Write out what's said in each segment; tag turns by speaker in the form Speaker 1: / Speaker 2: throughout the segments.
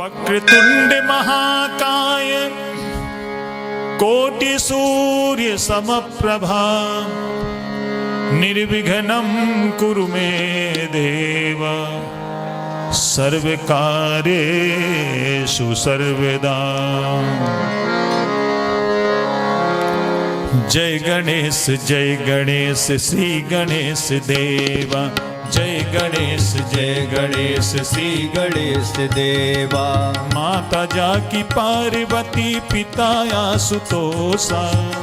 Speaker 1: वक्रतुंड महाकाय कोटि सूर्य समप्रभा निर्विघ्नं कुरु मे देव सर्वकार्येषु सर्वदा। जय गणेश श्री गणेश देवा। जय गणेश श्री गणेश देवा। माता जाकी पार्वती पिता आशुतोषा।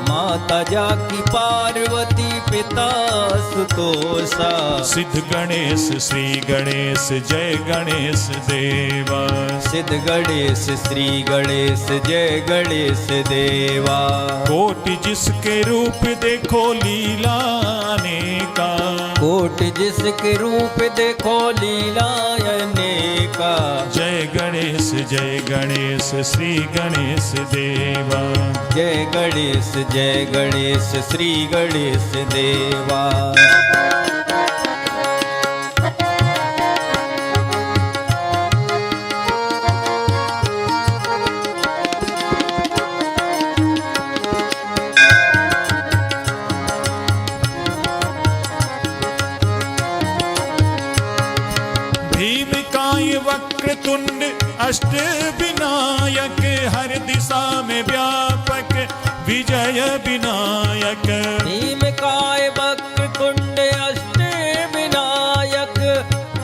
Speaker 2: माता जाकी पार्वती पिता आशुतोषा।
Speaker 1: सिद्ध गणेश श्री गणेश जय गणेश देवा।
Speaker 2: सिद्ध गणेश श्री गणेश जय गणेश देवा।
Speaker 1: कोटि जिसके रूप देखो लीला अनेका।
Speaker 2: कोटि जिसके रूप देखो लीला अनेका।
Speaker 1: जय गणेश श्री गणेश देवा।
Speaker 2: जय गणेश श्री गणेश देवा।
Speaker 1: भीमकाय वक्रतुंड अष्ट विनायक हर दिशा में व्यापक विजय विनायक।
Speaker 2: भीमकाय वक्रतुंड अष्ट विनायक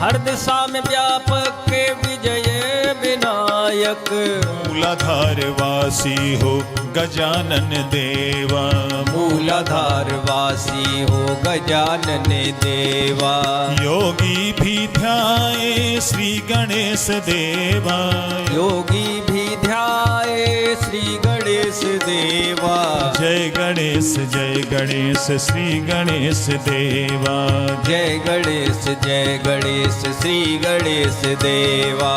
Speaker 2: हर दिशा में व्यापक विजय विनायक।
Speaker 1: मूलाधार वासी हो गजानन देवा।
Speaker 2: मूलाधार वासी हो गजानन देवा।
Speaker 1: योगी भी ध्याए श्री गणेश देवा।
Speaker 2: योगी भी ध्याए श्री गणेश देवा।
Speaker 1: जय गणेश श्री गणेश देवा।
Speaker 2: जय गणेश श्री गणेश देवा।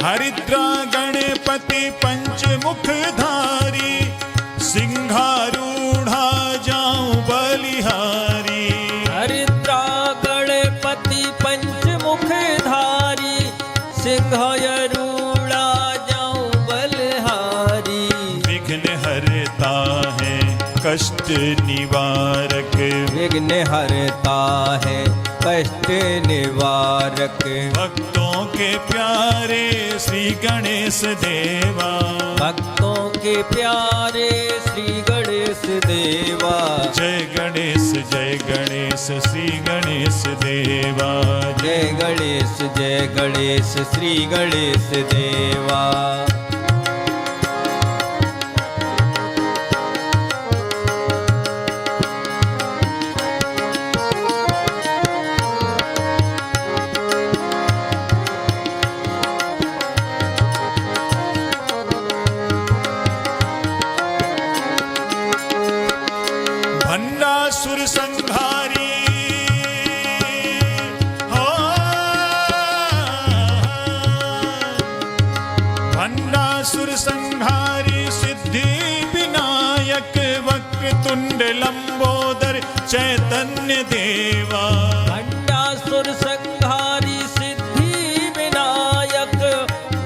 Speaker 1: हरिद्रा गणपति पंचमुखधारी सिंहारूढ़ा जाऊं बलिहारी।
Speaker 2: हरिद्रा गणपति पंचमुखधारी सिंहारूढ़ा जाऊं बलिहारी।
Speaker 1: विघ्न हरता है कष्ट निवारक।
Speaker 2: विघ्न हरता है कष्ट निवारक।
Speaker 1: भक्तों के प्यारे श्री गणेश देवा।
Speaker 2: भक्तों के प्यारे श्री गणेश देवा।
Speaker 1: जय गणेश श्री गणेश देवा।
Speaker 2: जय गणेश श्री गणेश देवा।
Speaker 1: भंडासुर संहारी हो। भंडासुर संहारी सिद्धि विनायक वक्रतुंड लंबोदर चैतन्य देवा।
Speaker 2: भंडासुर संहारी सिद्धि विनायक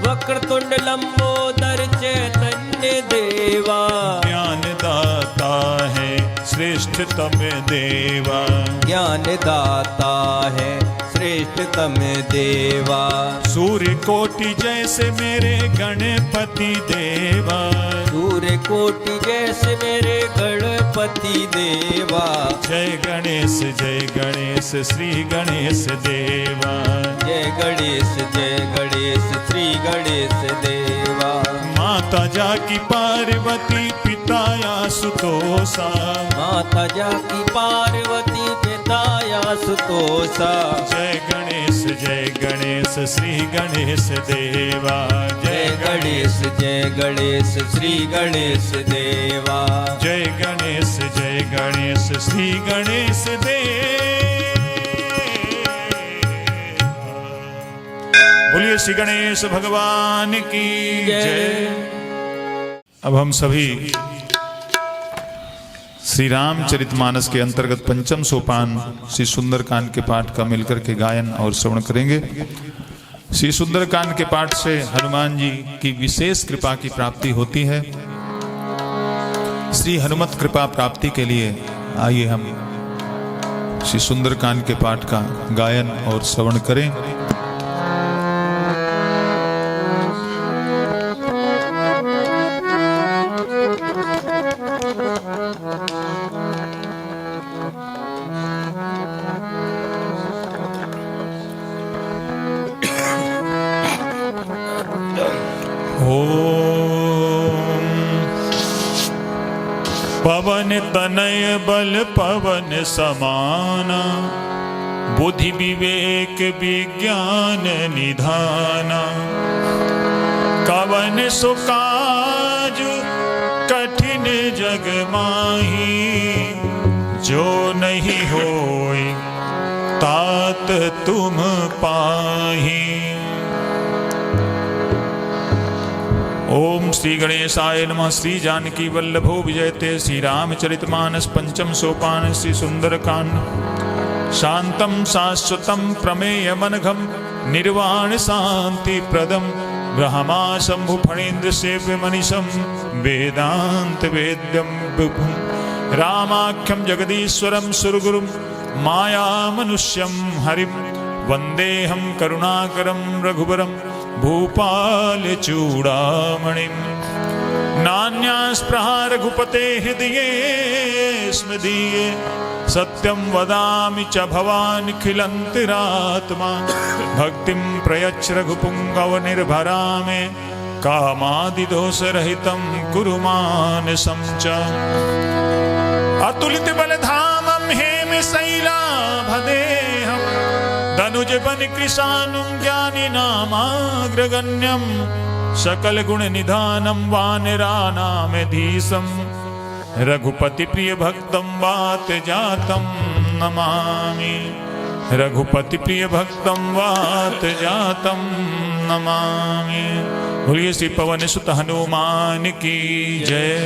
Speaker 2: वक्रतुंड लंबोदर चैतन्य देवा।
Speaker 1: ज्ञान दाता है श्रेष्ठतम देवा।
Speaker 2: ज्ञान दाता है श्रेष्ठतम देवा।
Speaker 1: सूर्य कोटि जैसे मेरे गणपति देवा।
Speaker 2: सूर्य कोटि जैसे मेरे गणपति देवा।
Speaker 1: जय गणेश श्री गणेश देवा।
Speaker 2: जय गणेश श्री गणेश देवा।
Speaker 1: माता जाकी पार्वती पिता आशुतोषा।
Speaker 2: माता जाकी पार्वती पिता आशुतोषा।
Speaker 1: जय गणेश श्री गणेश देवा।
Speaker 2: जय गणेश श्री गणेश देवा।
Speaker 1: जय गणेश श्री गणेश देवा। बोलिए श्री गणेश भगवान की जय। अब हम सभी श्री रामचरितमानस के अंतर्गत पंचम सोपान श्री सुंदरकांड के पाठ का मिलकर के गायन और श्रवण करेंगे। श्री सुंदरकांड के पाठ से हनुमान जी की विशेष कृपा की प्राप्ति होती है। श्री हनुमत कृपा प्राप्ति के लिए आइए हम श्री सुंदरकांड के पाठ का गायन और श्रवण करें। पवन तनय बल पवन समाना, बुद्धि विवेक विज्ञान निधाना। कवन सुकाज कठिन जग माही, जो नहीं होय तात तुम पाही। ओम श्री गणेशाय नमः। श्री जानकी वल्लभो विजयते। श्री रामचरितमानस पंचम सोपान श्री सुंदरकांड। शांतम शाश्वतम प्रमेयमनघम, निर्वाण शांति प्रदम, ब्रह्मा शंभु फणीन्द्र सेव्य मनीषम, वेदांत वेद्यम विभुम। रामाख्यम जगदीश्वरम सुरगुरुम, माया मनुष्यम हरिम, वंदेहम करुणाकरम रघुबरम, भूपाल चूड़ामणिम। नान्यास्पृहा रघुपते हृदये स्मदीये, सत्यं वदामि च भवान् खिलन्तिरात्मा। भक्तिं प्रयच्छ रघुपुङ्गव निर्भरा मे, कामादिदोषरहितं कुरु मानसं च। अतुलित बलधामं हेमशैलाभदेहं, धनुज बन कृशानुं ज्ञानी नामाग्रगण्यं। सकल गुण निधानं वानराणामेधीशं, रघुपति प्रिय भक्तं वात जातं नमामि। रघुपति प्रिय भक्तं वात जातं नमामि। बोलिए श्री पवन सुत हनुमान की जय।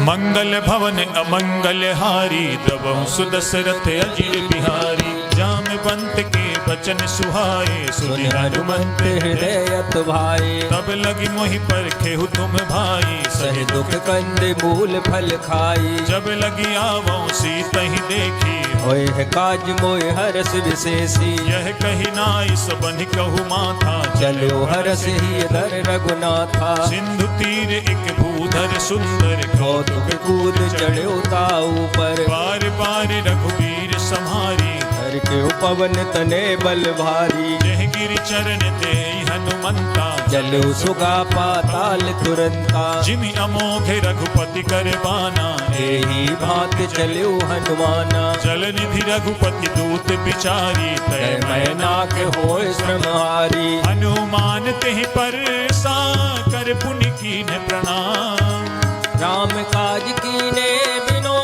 Speaker 1: मंगल भवन अमंगल हारी, द्रवहु सुदशरथ अजिर बिहारी। जामवंत के बचन सुहाए, सुनि हनुमंत
Speaker 2: हृदय भाई।
Speaker 1: तब लगी मोहि परखेहु तुम भाई,
Speaker 2: सहि दुख कंद मूल फल खाई।
Speaker 1: जब लगी आवो सीतहि देखी,
Speaker 2: होय है काज मोय हरस विशेषी।
Speaker 1: यह कही नाई सबनि कहु माथा,
Speaker 2: चलो हरस ही धर रघुनाथा।
Speaker 1: सिंधु तीर एक भूधर सुंदर,
Speaker 2: कौतुक कूद चढ़ो ताऊ पर।
Speaker 1: बार बार रघुवीर सम्हारी,
Speaker 2: हर के पवन तने बल भारी।
Speaker 1: जह गिरि चरण दे हनुमंता,
Speaker 2: चलो सुगा पाताल तुरंता।
Speaker 1: जिमि अमोघ रघुपति कर बाना,
Speaker 2: एही भांत चलो हनुमाना।
Speaker 1: जल निधि रघुपति दूत बिचारी, तय
Speaker 2: मैनाक होय श्रमहारी।
Speaker 1: हनुमान तेहि पर सा कर पुनि कीन्ह प्रणाम।
Speaker 2: राम काज कीने बिनो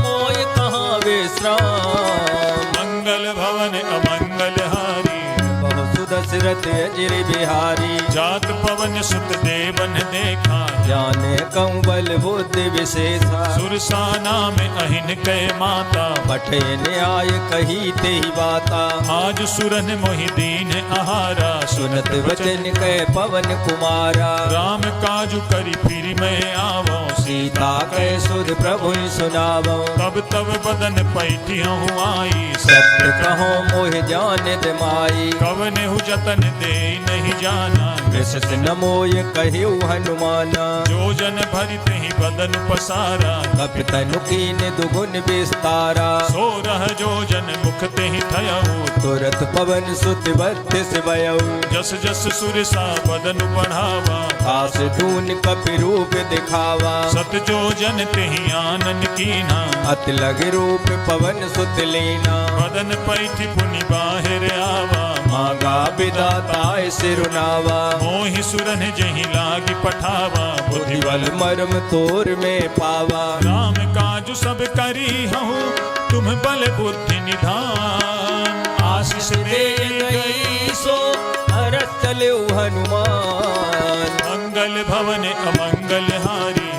Speaker 2: मोय कहाँ विश्राम।
Speaker 1: मंगल भवन अमंगल हारी,
Speaker 2: बहु सुदशरथ अजिर बिहारी।
Speaker 1: जात पवन सुत देवन देखा,
Speaker 2: जाने कंवल बुद्धि विशेषा।
Speaker 1: सुरसाना में अहिन कै माता,
Speaker 2: पठे न्याय कही तेहि बाता।
Speaker 1: आज सुरन मोहि दीन आहारा,
Speaker 2: सुनत वचन कै पवन कुमारा।
Speaker 1: राम काजु करि फिर मैं आवो,
Speaker 2: सीता कै सुध प्रभु सुनावो।
Speaker 1: तब तब बदन पैठियहु आई,
Speaker 2: सत्य कहो मोह जान माई।
Speaker 1: कवनेहु जतन दे नहीं जाना,
Speaker 2: कृष्ण न मोय कहिउ हनुमाना।
Speaker 1: जो जन भरित ही बदन पसारा,
Speaker 2: कपितनु कीन दुगुन विस्तारा।
Speaker 1: सो रह जो जन मुख ते ही थयऊ,
Speaker 2: तुरत पवन सुत बत्तीस भयउ।
Speaker 1: जस जस सुरसा बदन बढ़ावा,
Speaker 2: आस दून कपि रूप दिखावा।
Speaker 1: सत जो जन ते ही आनन कीना,
Speaker 2: अत लग रूप पवन सुत लीना।
Speaker 1: बदन पैठ पुनि बाहिर आवा,
Speaker 2: मांगा विदाताय सिरुनावा
Speaker 1: मोहि सुरन जहि लागी पठावा बुद्धि बल
Speaker 2: बुद्धिबल मर्म तोर में पावा
Speaker 1: राम काजु सब करी हूँ तुम बल बुद्धि निधान आशीष दे गई
Speaker 2: सो हरत चले हनुमान
Speaker 1: मंगल भवन अमंगल हारी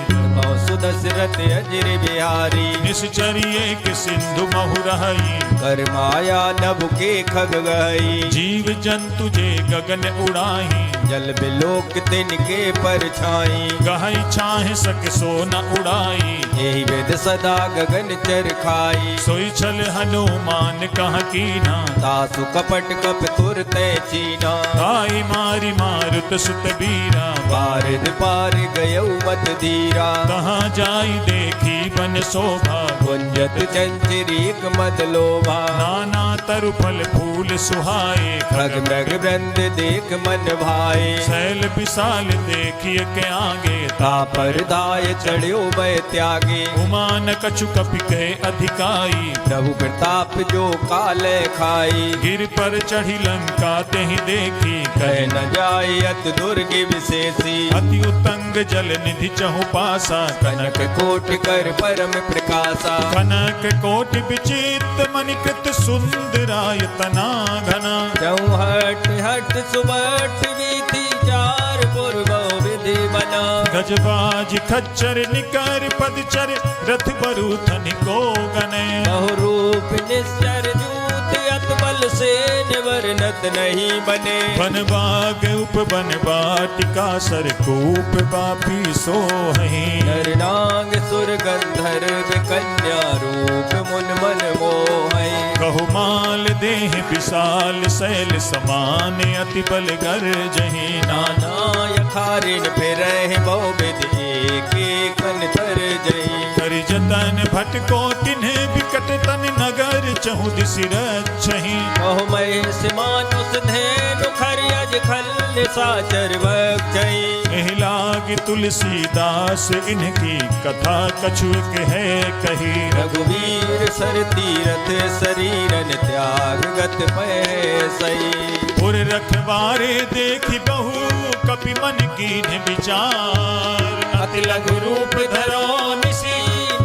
Speaker 2: सुदशरथ अजर बिहारी
Speaker 1: निश्चर्य के सिंधु महु रही
Speaker 2: कर माया नभ के खग गई
Speaker 1: जीव जंतु जे गगन उड़ाही
Speaker 2: जल बिलोक तिनके परछाई
Speaker 1: गहई छाह सक सो न उड़ाई
Speaker 2: यही वेद सदा गगन चर खाई
Speaker 1: सोई छल हनुमान कह कीना
Speaker 2: तासु कपट कप तुर तय चीना
Speaker 1: आई मारी मारुत सुत बीरा
Speaker 2: पारिद पार गयौ मत धीरा
Speaker 1: कहाँ जाई देखी बन शोभा
Speaker 2: गुंजत चंचरीक मद लोभा
Speaker 1: नाना तरु फल फूल सुहाए
Speaker 2: खग मृग वृंद देख मन भाए
Speaker 1: शैल विशाल देखिए के आगे
Speaker 2: तापर दाय चढ़्यो भय त्यागे
Speaker 1: उमान कछु कपि के अधिकाई
Speaker 2: प्रभु प्रताप जो काल खाई
Speaker 1: गिर पर चढ़ी लंका तेहि देखी
Speaker 2: कह न जाय अत दुर्ग विशेषी
Speaker 1: अति उतंग जल निधि चहु पासा
Speaker 2: कनक कोट कर परम प्रकाशा
Speaker 1: कनक कोटि विचित्र मणिकृत सुंदरायतना घना
Speaker 2: चौहट हट सुबट विधि चार पूर्व विधि बना
Speaker 1: गजबाज खच्चर निकर पदचर रथ बरूथन को गने
Speaker 2: बहुरूप निश्चर जूत अत बल से निवर्णत नहीं बने
Speaker 1: वन बाग उप वन बाटिका सरकूप बापी सोहि
Speaker 2: नरनांग सुर गंधर्व कन्या रूप मुन मन मोहै
Speaker 1: कहु माल देह विशाल शैल समान अति बल गर जही नाना
Speaker 2: नाना यखारिन फिर बहु विधि एक कर जई
Speaker 1: करि जतन भटको तिन्ह विकट तन नगर चहु दिसि रक्षहि
Speaker 2: बहु महेश मानुष धेनु खरियज खल साचर बक्षई
Speaker 1: एहि लाग तुलसीदास इनकी कथा कछुक है कही
Speaker 2: रघुवीर सर तीरथ शरीरन त्याग गत पैसई
Speaker 1: पुर रखवारे देखि बहु कपि मन कीन्ह विचार
Speaker 2: अति लघु रूप धरो निशी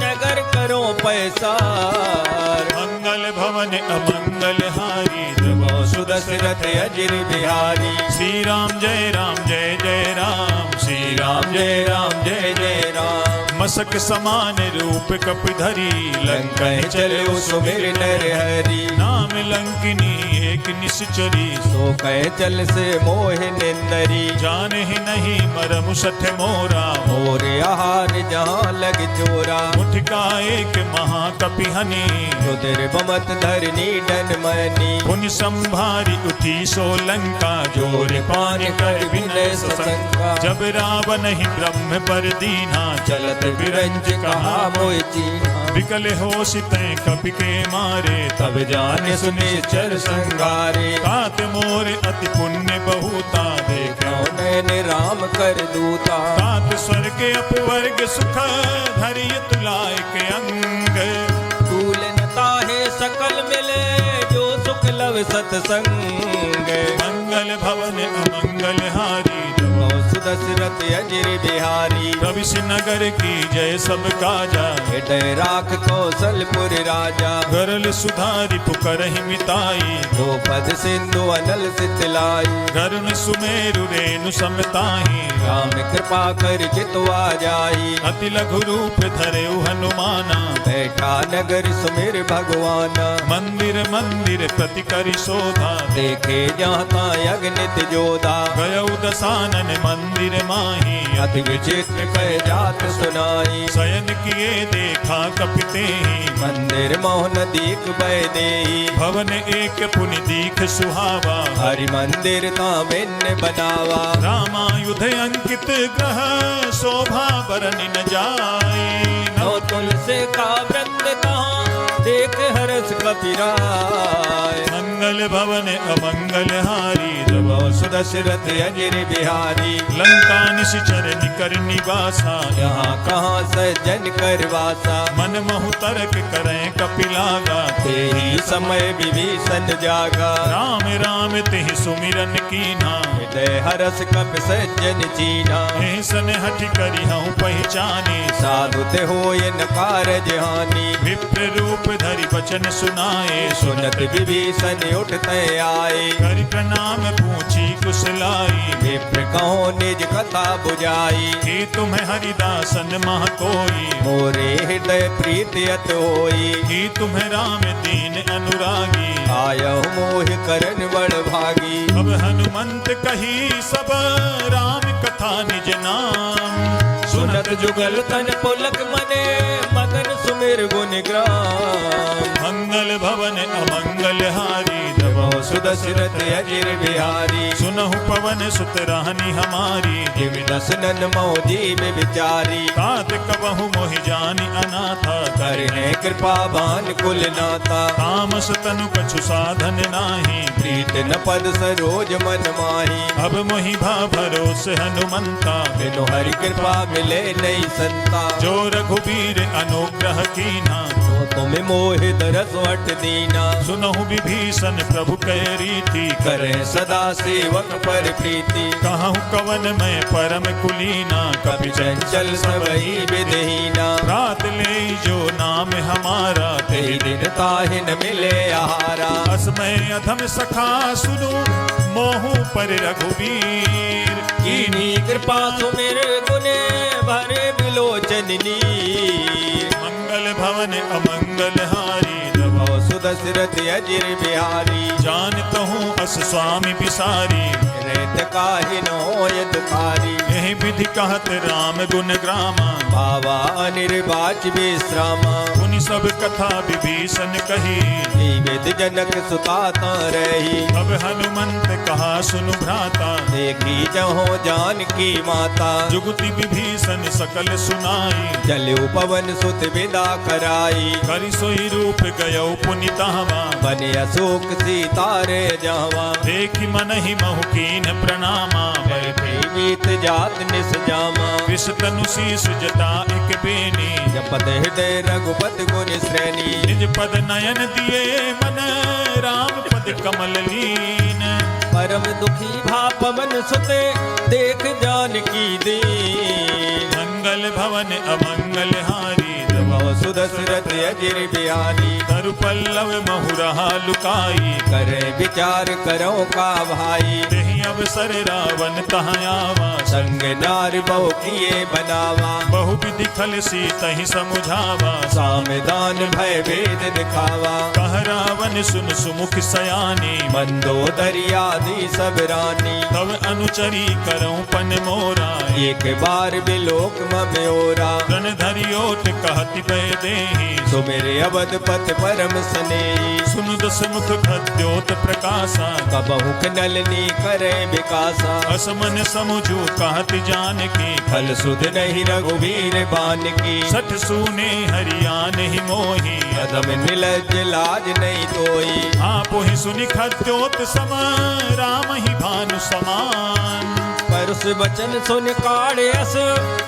Speaker 2: नगर करो पैसार
Speaker 1: मंगल भवन अमंगल हारी
Speaker 2: सुदशरथ अजर बिहारी
Speaker 1: श्री राम जय जय राम श्री राम
Speaker 2: जय जय राम
Speaker 1: मसक समान रूप कप धरी
Speaker 2: लंका
Speaker 1: लंका
Speaker 2: चलो सुमिर नर हरि
Speaker 1: नाम लंकिनी एक निश्चरी
Speaker 2: सो कह चल से मोह निंदरी
Speaker 1: जान ही नहीं मरम सठ मोरा
Speaker 2: मोर आहार जहाँ लग चोरा
Speaker 1: मुठका एक महाकपि हनी
Speaker 2: रुद्र बमत धरनी डन मनी
Speaker 1: पुनि संभारी उठी सो लंका जोर पान कर विनय सशंका जब रावण ही ब्रह्म पर दीना
Speaker 2: चलत बिरंज कहा मोह चीना
Speaker 1: विकल हो सिते कपि के मारे
Speaker 2: तब जाने सुने चर संगारे
Speaker 1: तात मोर अति पुण्य बहुता देख
Speaker 2: नैन राम कर दूता
Speaker 1: तात स्वर्ग अपवर्ग सुख धरिय तुलाय के अंग
Speaker 2: तूलनता है सकल मिले जो सुख लव सतसंग
Speaker 1: मंगल भवन अमंगल हारी
Speaker 2: सुदशरथ अजर बिहारी
Speaker 1: रवि नगर की जय सब काजा
Speaker 2: हृदय राख कौशलपुर राजा
Speaker 1: गरल सुधारी पुकरहि मिताई
Speaker 2: द्रौपद सिंधु अनल सितलाई
Speaker 1: गरुण सुमेरु रेणु समताही
Speaker 2: राम कृपा कर जितवा जाई
Speaker 1: अति लघु रूप धरे हनुमाना
Speaker 2: बैठा नगर सुमिर भगवाना
Speaker 1: मंदिर मंदिर प्रति करि शोधा
Speaker 2: देखे जाता अग्नित जोधा
Speaker 1: गयौ दसानन मंदिर माही
Speaker 2: अति विचित्र कह जात सुनाई
Speaker 1: शयन किए देखा कपिते
Speaker 2: मंदिर मोहन दीक बह देई
Speaker 1: भवन एक पुनि दीख सुहावा
Speaker 2: हरि मंदिर ता भिन्न बनावा
Speaker 1: रामायुध अंकित ग्रह शोभा बरन न जाए
Speaker 2: नौ तुलसी का वृंद कहाँ देख हरस कपिराय।
Speaker 1: मंगल भवन अमंगल हारी
Speaker 2: प्रभो सुदशरथ अजिर बिहारी।
Speaker 1: लंका निश्चर निकर निवासा
Speaker 2: यहाँ कहाँ सज्जन कर वासा।
Speaker 1: मन महु तर्क करें कपिलागा
Speaker 2: ते ही समय विभीषण जागा।
Speaker 1: राम राम तेहि सुमिरन कीना
Speaker 2: हृदय हरस कपि सज्जन चीना।
Speaker 1: ऐसन हठ करी हूँ पहचाने
Speaker 2: साधु ते होय न कारज हानि।
Speaker 1: विप्र रूप धरि वचन सुनाए
Speaker 2: सुनत विभीषण उठते आए।
Speaker 1: कर प्रणाम पूछी कुशलाई
Speaker 2: विप्र कहो निज कथा बुझाई।
Speaker 1: हे तुम्हें हरिदासन मह कोई
Speaker 2: मोरे हृदय प्रीति अत होई।
Speaker 1: हे तुम्हें राम दीन अनुरागी
Speaker 2: आयहु मोहि करन बड़ भागी।
Speaker 1: अब हनुमंत कही सब राम कथा निज नाम
Speaker 2: सुनत जुगल तन पुलक मने मगन सुमिर गुण ग्राम।
Speaker 1: मंगल भवन अमंगल हारी
Speaker 2: प्रभो सुदशरथ अजिर बिहारी।
Speaker 1: सुनहु पवन सुत रानी हमारी
Speaker 2: जिम दसनन मो जीव विचारी।
Speaker 1: तात कबहु मोहि जानी अनाथा
Speaker 2: करने कृपा बान कुल नाता।
Speaker 1: तामस तनु कछु साधन नाही
Speaker 2: प्रीत न पद सरोज मन माही।
Speaker 1: अब मोहि भा भरोस हनुमंता
Speaker 2: बिनु हरि कृपा मिले नहीं संता।
Speaker 1: जो रघुबीर अनुग्रह कीना
Speaker 2: तो तुम्हें मोहि दरस वट दीना।
Speaker 1: सुनहु विभीषण प्रभु कै रीति
Speaker 2: करे सदा सेवक पर प्रीति।
Speaker 1: कहूँ कवन में परम कुलीना
Speaker 2: कपि चंचल सबई विधहीना।
Speaker 1: रात ले जो नाम हमारा
Speaker 2: ते दिन ताहि न मिले आहारा।
Speaker 1: असमय अधम सखा सुनो मोहु पर रघुवीर
Speaker 2: कीनी कृपा सुमिर गुने भरे बिलोचन नीर।
Speaker 1: मंगल भवन अमंगल हारी
Speaker 2: प्रभो सुदशरथ अजिर बिहारी।
Speaker 1: जानत हूँ अस स्वामी बिसारी
Speaker 2: रेत काहि न होय दुखारी।
Speaker 1: यही विधि कहत राम गुण ग्रामा
Speaker 2: बाबा अनिर्वाच विश्रामा।
Speaker 1: उन सब कथा विभीषण कही
Speaker 2: जीवित जनक सुताता रही।
Speaker 1: अब हनुमंत कहा सुनु भ्राता
Speaker 2: देखी जहो जानकी माता।
Speaker 1: जुगति विभीषण सकल सुनाई
Speaker 2: जलु पवन सुत विदा कराई।
Speaker 1: करि सोई रूप गयो पुनितावा
Speaker 2: बने अशोक सीतारे जावा।
Speaker 1: देखि मन ही महु कीन प्रणामा
Speaker 2: बैठे मीत जात निस जामा।
Speaker 1: विष तनु शीस जटा एक बेनी
Speaker 2: जपत हृदय रघुपत गुण श्रेणी।
Speaker 1: निज पद नयन दिए मन राम पद कमल लीन
Speaker 2: परम दुखी भा पवन सुते देख जानकी दीन।
Speaker 1: मंगल भवन अमंगल हारी
Speaker 2: प्रभो सुदशरथ अजिर बिहारी।
Speaker 1: तरु पल्लव महु रहा लुकाई
Speaker 2: करे विचार करो का भाई।
Speaker 1: तेहि अवसर रावण तहाँ आवा
Speaker 2: संग नार बहु किए बनावा।
Speaker 1: बहु विधि खल सी तहि समुझावा
Speaker 2: सामदान भय भेद दिखावा।
Speaker 1: कह रावण सुन सुमुख सयानी
Speaker 2: मंदोदरी आदि सब रानी।
Speaker 1: तब अनुचरी करऊं पन मोरा
Speaker 2: एक बार बिलोक मम्योरा।
Speaker 1: रण धरियोट कहति पै देहि
Speaker 2: सुमेरे अवध पथ परम स्नेही।
Speaker 1: सुनु दस मुख खद्योत प्रकाशा
Speaker 2: कबहु नलनी करे विकासा।
Speaker 1: असमन समुझू कहति जानकी
Speaker 2: फल सुध नहीं रघुवीर बान की।
Speaker 1: सठ सूने हरियान ही मोही
Speaker 2: अदम निलज लाज नहीं तोई।
Speaker 1: आप ही सुनि खद्योत सम राम ही भानु समान
Speaker 2: परुष वचन सुन काढ़े अस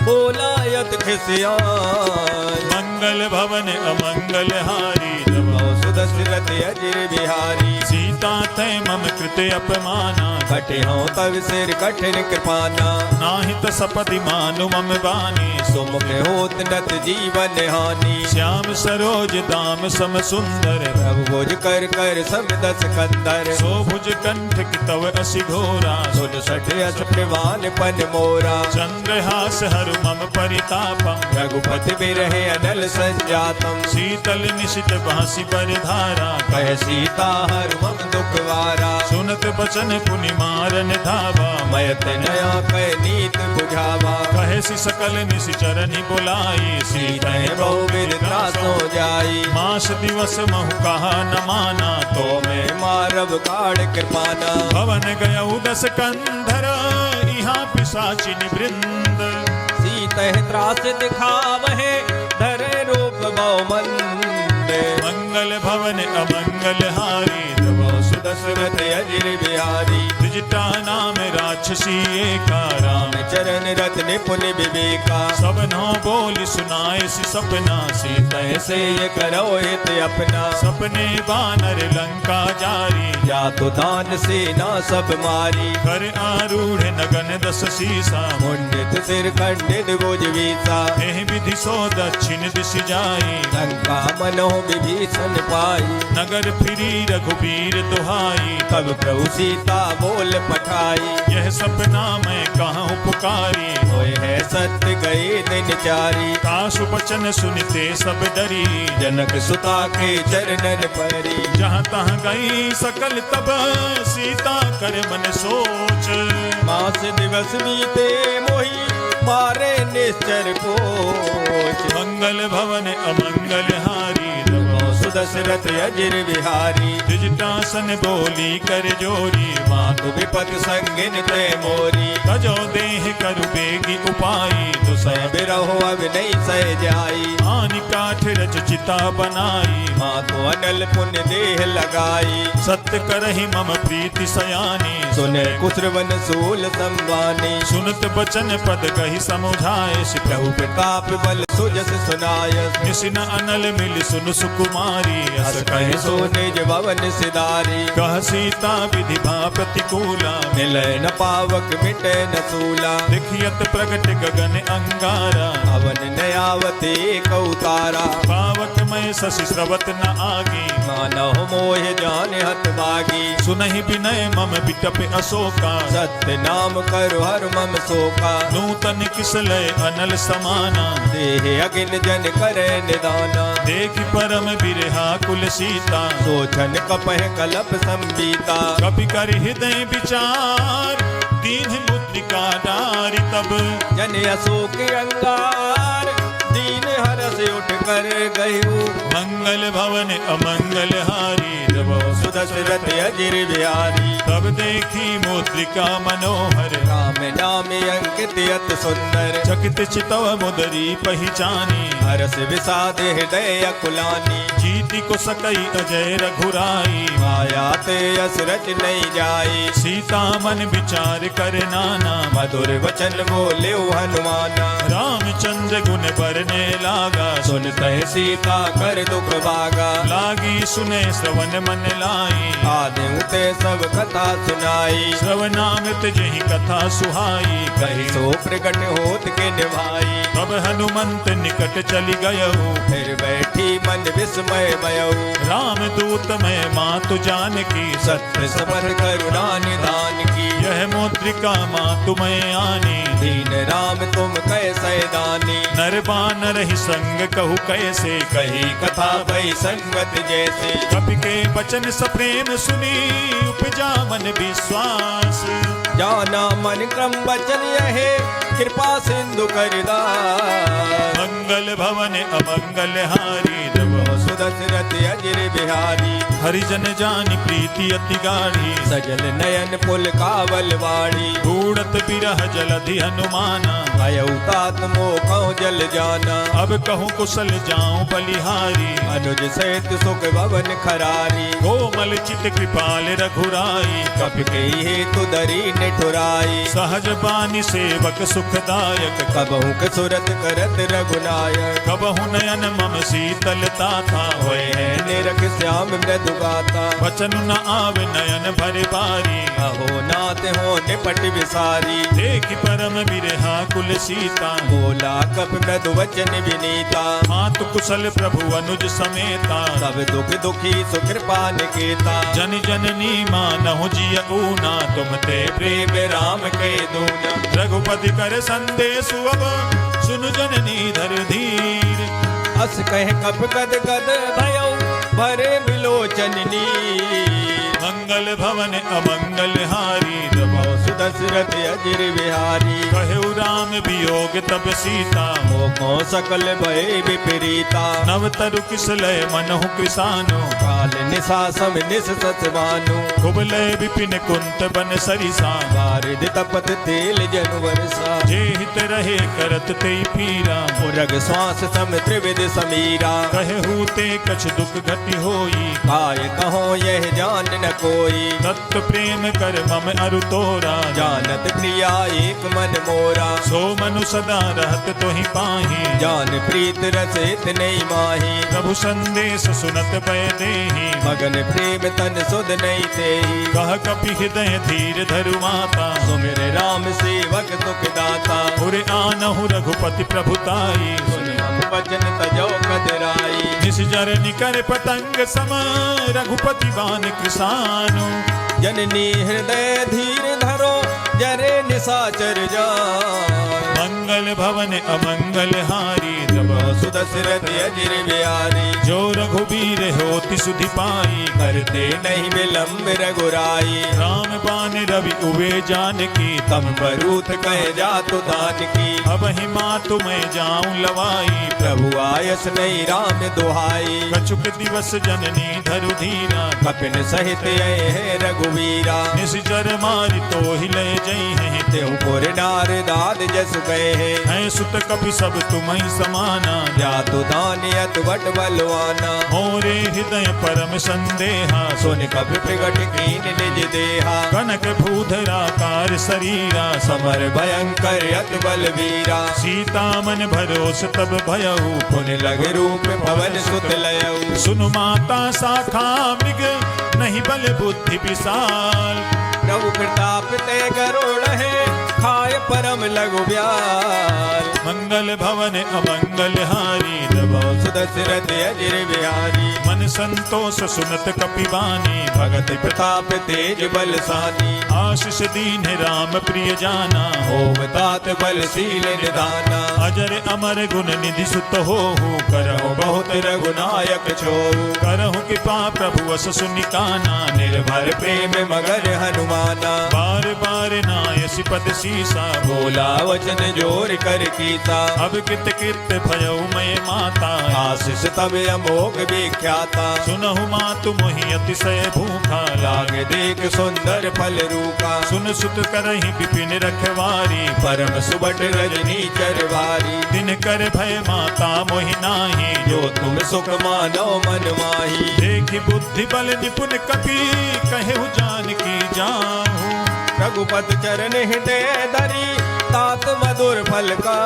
Speaker 2: बोला यत खिसियान।
Speaker 1: मंगल भवन अमंगल हारी
Speaker 2: प्रभो सुदशरथ अजिर बिहारी।
Speaker 1: सीता तय मम कृते अपमाना
Speaker 2: कटे हो तव सिर कठिन कृपाना।
Speaker 1: नाहित सपदि मानु मम बानी
Speaker 2: सुमुख होत नत जीवन हानि।
Speaker 1: श्याम सरोज दाम सम सुंदर
Speaker 2: प्रभु भुज कर कर सब दस कंदर।
Speaker 1: शोभुज कंठ की तव असि घोरा
Speaker 2: सुन सठ अस प्रवान पन मोरा।
Speaker 1: चंद्रहास हरु मम परितापम
Speaker 2: रघुपति बिरहे अनल संजातम।
Speaker 1: शीतल निशित बांसी परिधारा
Speaker 2: कह सीता हर मम दुखवारा।
Speaker 1: सुनत बचन पुनि मारन धावा
Speaker 2: मयत नया कह नीत बुझावा।
Speaker 1: कहे सि सकल निशिचरनि बुलाई
Speaker 2: सीते बहु विरता सो जाई।
Speaker 1: मास दिवस महु कहा न माना
Speaker 2: तो मैं मारब काढ़ कृपाना।
Speaker 1: भवन गयउ दस कंधर यहाँ पिशाचिन वृंद
Speaker 2: सीते त्रास दिखावहे धरे रूप बहु मंद।
Speaker 1: मंगल मंगल भवन अमंगल हारी तब
Speaker 2: सुदशरथ अजिर बिहारी
Speaker 1: त्रिजटा नाम राक्षसी एका राम
Speaker 2: चरण रत निपुण विवेका
Speaker 1: सब नौ बोल सुनाए सी सपना सीता
Speaker 2: ऐसे ये करो हित अपना
Speaker 1: सपने बानर लंका जारी
Speaker 2: या तो दान सेना सब मारी
Speaker 1: कर आरूढ़ नगन दस सीसा
Speaker 2: मुंडित सिर खंडित भुज वीसा
Speaker 1: एह विधि सो दक्षिण दिश जाई
Speaker 2: लंका मनो विभीषण पाई
Speaker 1: नगर फिरी रघुबीर दुहाई
Speaker 2: तब प्रभु सीता बोल पठाई
Speaker 1: यह सपना मैं कहाँ पुकारी
Speaker 2: होए है सत्य गए दिन चारी
Speaker 1: काशु बचन सुनते सब डरी
Speaker 2: जनक सुता के चरणन परी
Speaker 1: जहाँ तहाँ गई सकल तब सीता कर मन सोच
Speaker 2: मास दिवस बीते मोही मारे निश्चर पोच
Speaker 1: मंगल भवन अमंगल हारी
Speaker 2: सुदशरथ अजिर बिहारी
Speaker 1: द्विजटासन बोली कर जोरी
Speaker 2: मातु विपत संगिन ते मोरी
Speaker 1: तजो देह करु बेगी उपाई तो
Speaker 2: सह बिरहो अब नहीं सह जाई
Speaker 1: आनि काठ रच चिता बनाई
Speaker 2: मातु अनल पुण्य देह लगाई
Speaker 1: सत्य करहि मम प्रीति सयानी
Speaker 2: सुने कुसुरवन सूल संवानी
Speaker 1: सुनत बचन पद कहि समुझाए
Speaker 2: प्रभु प्रताप बल सुजस सुनाय
Speaker 1: निसिन अनल मिल सुन सुकुमारी
Speaker 2: हस कहे सो निज भवन सिधारी
Speaker 1: कह सीता विधि भा प्रतिकूला
Speaker 2: मिले न पावक मिटे न सूला
Speaker 1: देखियत प्रगट गगन अंगारा
Speaker 2: अवन नयावते कौतारा
Speaker 1: पावक में शशि स्रवत न आगी
Speaker 2: मानव मोह जान हत बागी
Speaker 1: सुनहि विनय मम बिटप अशोका
Speaker 2: सत्य नाम करो हर मम शोका
Speaker 1: नूतन किसलय अनल समाना
Speaker 2: देह अगिन जन करे निदाना
Speaker 1: देख परम बिरहा कुल सीता
Speaker 2: सोचन कपह कलप संबीता
Speaker 1: कपि कर हृदय विचार दीन मुद्रिका डारी तब
Speaker 2: जन अशोक अंगार दीन हरस उठ कर गयु
Speaker 1: मंगल भवन अमंगल हारी
Speaker 2: सुदशरथ अजिर बिहारी
Speaker 1: तब देखी मुद्रिका मनोहर
Speaker 2: राम नाम अंकित अत सुंदर
Speaker 1: चकित चितव मुदरी पहचानी
Speaker 2: हरस विषाद हृदय अकुलानी
Speaker 1: जीति को सकई अजय रघुराई
Speaker 2: माया ते असरच नहीं जाई
Speaker 1: सीता मन विचार कर नाना
Speaker 2: मधुर वचन बोले हनुमाना
Speaker 1: रामचंद्र गुण बरने लागा
Speaker 2: सुनते सीता कर दुख भागा
Speaker 1: लागी सुने श्रवण मन लाई
Speaker 2: आदि उते सब कथा सुनाई
Speaker 1: श्रवणामृत जही कथा सुहाई
Speaker 2: कही सो प्रकट होत के निभाई
Speaker 1: तब हनुमंत निकट चली गयऊ
Speaker 2: फिर बैठी मन विस्मय भयऊ
Speaker 1: राम दूत में मातु जानकी
Speaker 2: सत्य सबर करुणा निधान की
Speaker 1: यह मुद्रिका मातु में आनी
Speaker 2: दीन राम तुम कैसे दानी
Speaker 1: नर बानर ही संग कहू कैसे
Speaker 2: कही कथा भई संगत जैसे
Speaker 1: कपि के वचन सप्रेम सुनी उपजा मन विश्वास
Speaker 2: जाना मन क्रम वचन यहे कृपा सिंधु करदास
Speaker 1: मंगल भवन अमंगल हारी
Speaker 2: सुदशरथ अजिर बिहारी
Speaker 1: हरिजन जानी प्रीति अति गाढ़ी
Speaker 2: सजल नयन पुल कावल वाड़ी
Speaker 1: बूढ़त बिरह जलधि हनुमाना
Speaker 2: भयउतात मोखौ जल जाना
Speaker 1: अब कहूँ कुशल जाऊं बलिहारी
Speaker 2: अनुज सहित सुख भवन खरारी
Speaker 1: कोमल चित कृपाल रघुराई
Speaker 2: कपि के हेतु दरी निठुराई
Speaker 1: सहज बानी सेवक सुखदायक
Speaker 2: कबहु के सुरत करत रघुनायक
Speaker 1: कबहु नयन मम शीतलता था
Speaker 2: होए है निरख श्याम मृदु गाता
Speaker 1: वचन न आवे नयन भरे बारी
Speaker 2: अहो नाथ हो निपट विसारी
Speaker 1: देख परम बिरहा कुल सीता
Speaker 2: बोला कप मृदु वचन विनीता
Speaker 1: मातु कुशल प्रभु अनुज समेता
Speaker 2: सब दुख दुखी सुकृपा निकेता
Speaker 1: जन जननी मानहु जिय ऊना तुम ते
Speaker 2: प्रेम राम के दूना
Speaker 1: रघुपति कर संदेश अब सुन जननी धर धीर
Speaker 2: अस कह कप गद गद भयो भरे बिलोचन नीर
Speaker 1: मंगल भवन अमंगल हारी
Speaker 2: प्रभु सुदशरथ अजिर बिहारी।
Speaker 1: कहु राम वियोग तब सीता,
Speaker 2: मोको सकल भय विपरीता।
Speaker 1: नव तरु किसलय मनहु कृसानु,
Speaker 2: काल निशा सम निस सतवानु।
Speaker 1: कुबलय विपिन कुंत बन सरिसा,
Speaker 2: बारिद तपत तेल जन वर्षा।
Speaker 1: जे हित रहे करत ते पीरा,
Speaker 2: उरग श्वास सम त्रिविध समीरा।
Speaker 1: कहु ते कछ दुख घटि होई,
Speaker 2: काय कहो यह जान न कोई।
Speaker 1: तत्व प्रेम कर मम अरु तोरा,
Speaker 2: जानत प्रिया एक मन मोरा।
Speaker 1: सो मनु सदा रहत तोहि पाहि,
Speaker 2: जान प्रीत रसित नहीं माही।
Speaker 1: प्रभु संदेश सुनत पय देहि,
Speaker 2: मगन प्रेम तन सुध नहीं तेहि।
Speaker 1: कह कपि हृदय धीर धरु माता,
Speaker 2: सुमिर राम सेवक तुक दाता।
Speaker 1: उरे आनहु रघुपति प्रभुताई,
Speaker 2: सुनि हम वचन तजो कदराई।
Speaker 1: निस जर निकर पतंग सम, रघुपति बान कृसानु।
Speaker 2: जननी हृदय धीर धरो, जरे निशाचर जान।
Speaker 1: मंगल भवन अमंगल हारी, तब
Speaker 2: सुदशरथ अजिर बिहारी।
Speaker 1: जो रघुबीर होति सुधि पाई,
Speaker 2: करते नहीं विलम्ब रघुराई।
Speaker 1: राम बान रवि उवे जानकी,
Speaker 2: तम बरूथ कह जातु दान की।
Speaker 1: अब ही मातु मैं जाऊं लवाई,
Speaker 2: प्रभु आयस नहीं राम दुहाई।
Speaker 1: कछुक दिवस जननी धरु धीरा,
Speaker 2: कपिन सहित आए है रघुवीरा।
Speaker 1: निश्चर मारि तो हिले जई हैं,
Speaker 2: तेहु पुर नार दाद जस गए हैं।
Speaker 1: है सुत कपि सब तुम्हि समाना,
Speaker 2: जातु दानियत बट बलवाना।
Speaker 1: मोरे हृदय परम संदेहा,
Speaker 2: सुन कपि प्रगट कीन निज देहा।
Speaker 1: कनक भूधराकार शरीरा,
Speaker 2: समर भयंकर अत बलवीरा।
Speaker 1: सीता मन भरोस तब भयऊ,
Speaker 2: पुन लग रूप पवन सुत लयऊ।
Speaker 1: सुनु माता शाखा मृग, नहीं बल बुद्धि विशाल।
Speaker 2: प्रभु प्रताप ते गरुड़ है, खाय परम लघु ब्याल।
Speaker 1: मंगल भवन अमंगल हारी,
Speaker 2: तब सुदशरथ अजिर बिहारी।
Speaker 1: मन संतोष सुनत कपिवानी,
Speaker 2: भगत प्रताप तेज बलसानी।
Speaker 1: आशीष दीन राम प्रिय जाना,
Speaker 2: ओम तात बलशील निदाना।
Speaker 1: अजर अमर गुण निधि सुत होहु, करहु बहुत रघुनायक छोहु। करहु कृपा प्रभु अस सुनिकाना,
Speaker 2: निर्भर प्रेम मगर हनुमाना।
Speaker 1: बार बार नायसि पद सीसा,
Speaker 2: बोला वचन जोर कर कीता।
Speaker 1: अब कित कित भयउ मैं माता,
Speaker 2: आशीष तब अमोघ विख्याता।
Speaker 1: सुनहु मातु मोहि अतिशय भूखा,
Speaker 2: लाग देख सुंदर फल रूपा।
Speaker 1: सुन सुत करहि विपिन रखवारी,
Speaker 2: परम सुबट रजनी चरवारी।
Speaker 1: दिन कर भय माता मोहि नाही,
Speaker 2: जो तुम सुख मानो मन माही।
Speaker 1: देखि बुद्धि बल निपुण कपि, कहु जानकी जाहू।
Speaker 2: रघुपत चरण हृदय धरी, तात मधुर फल का।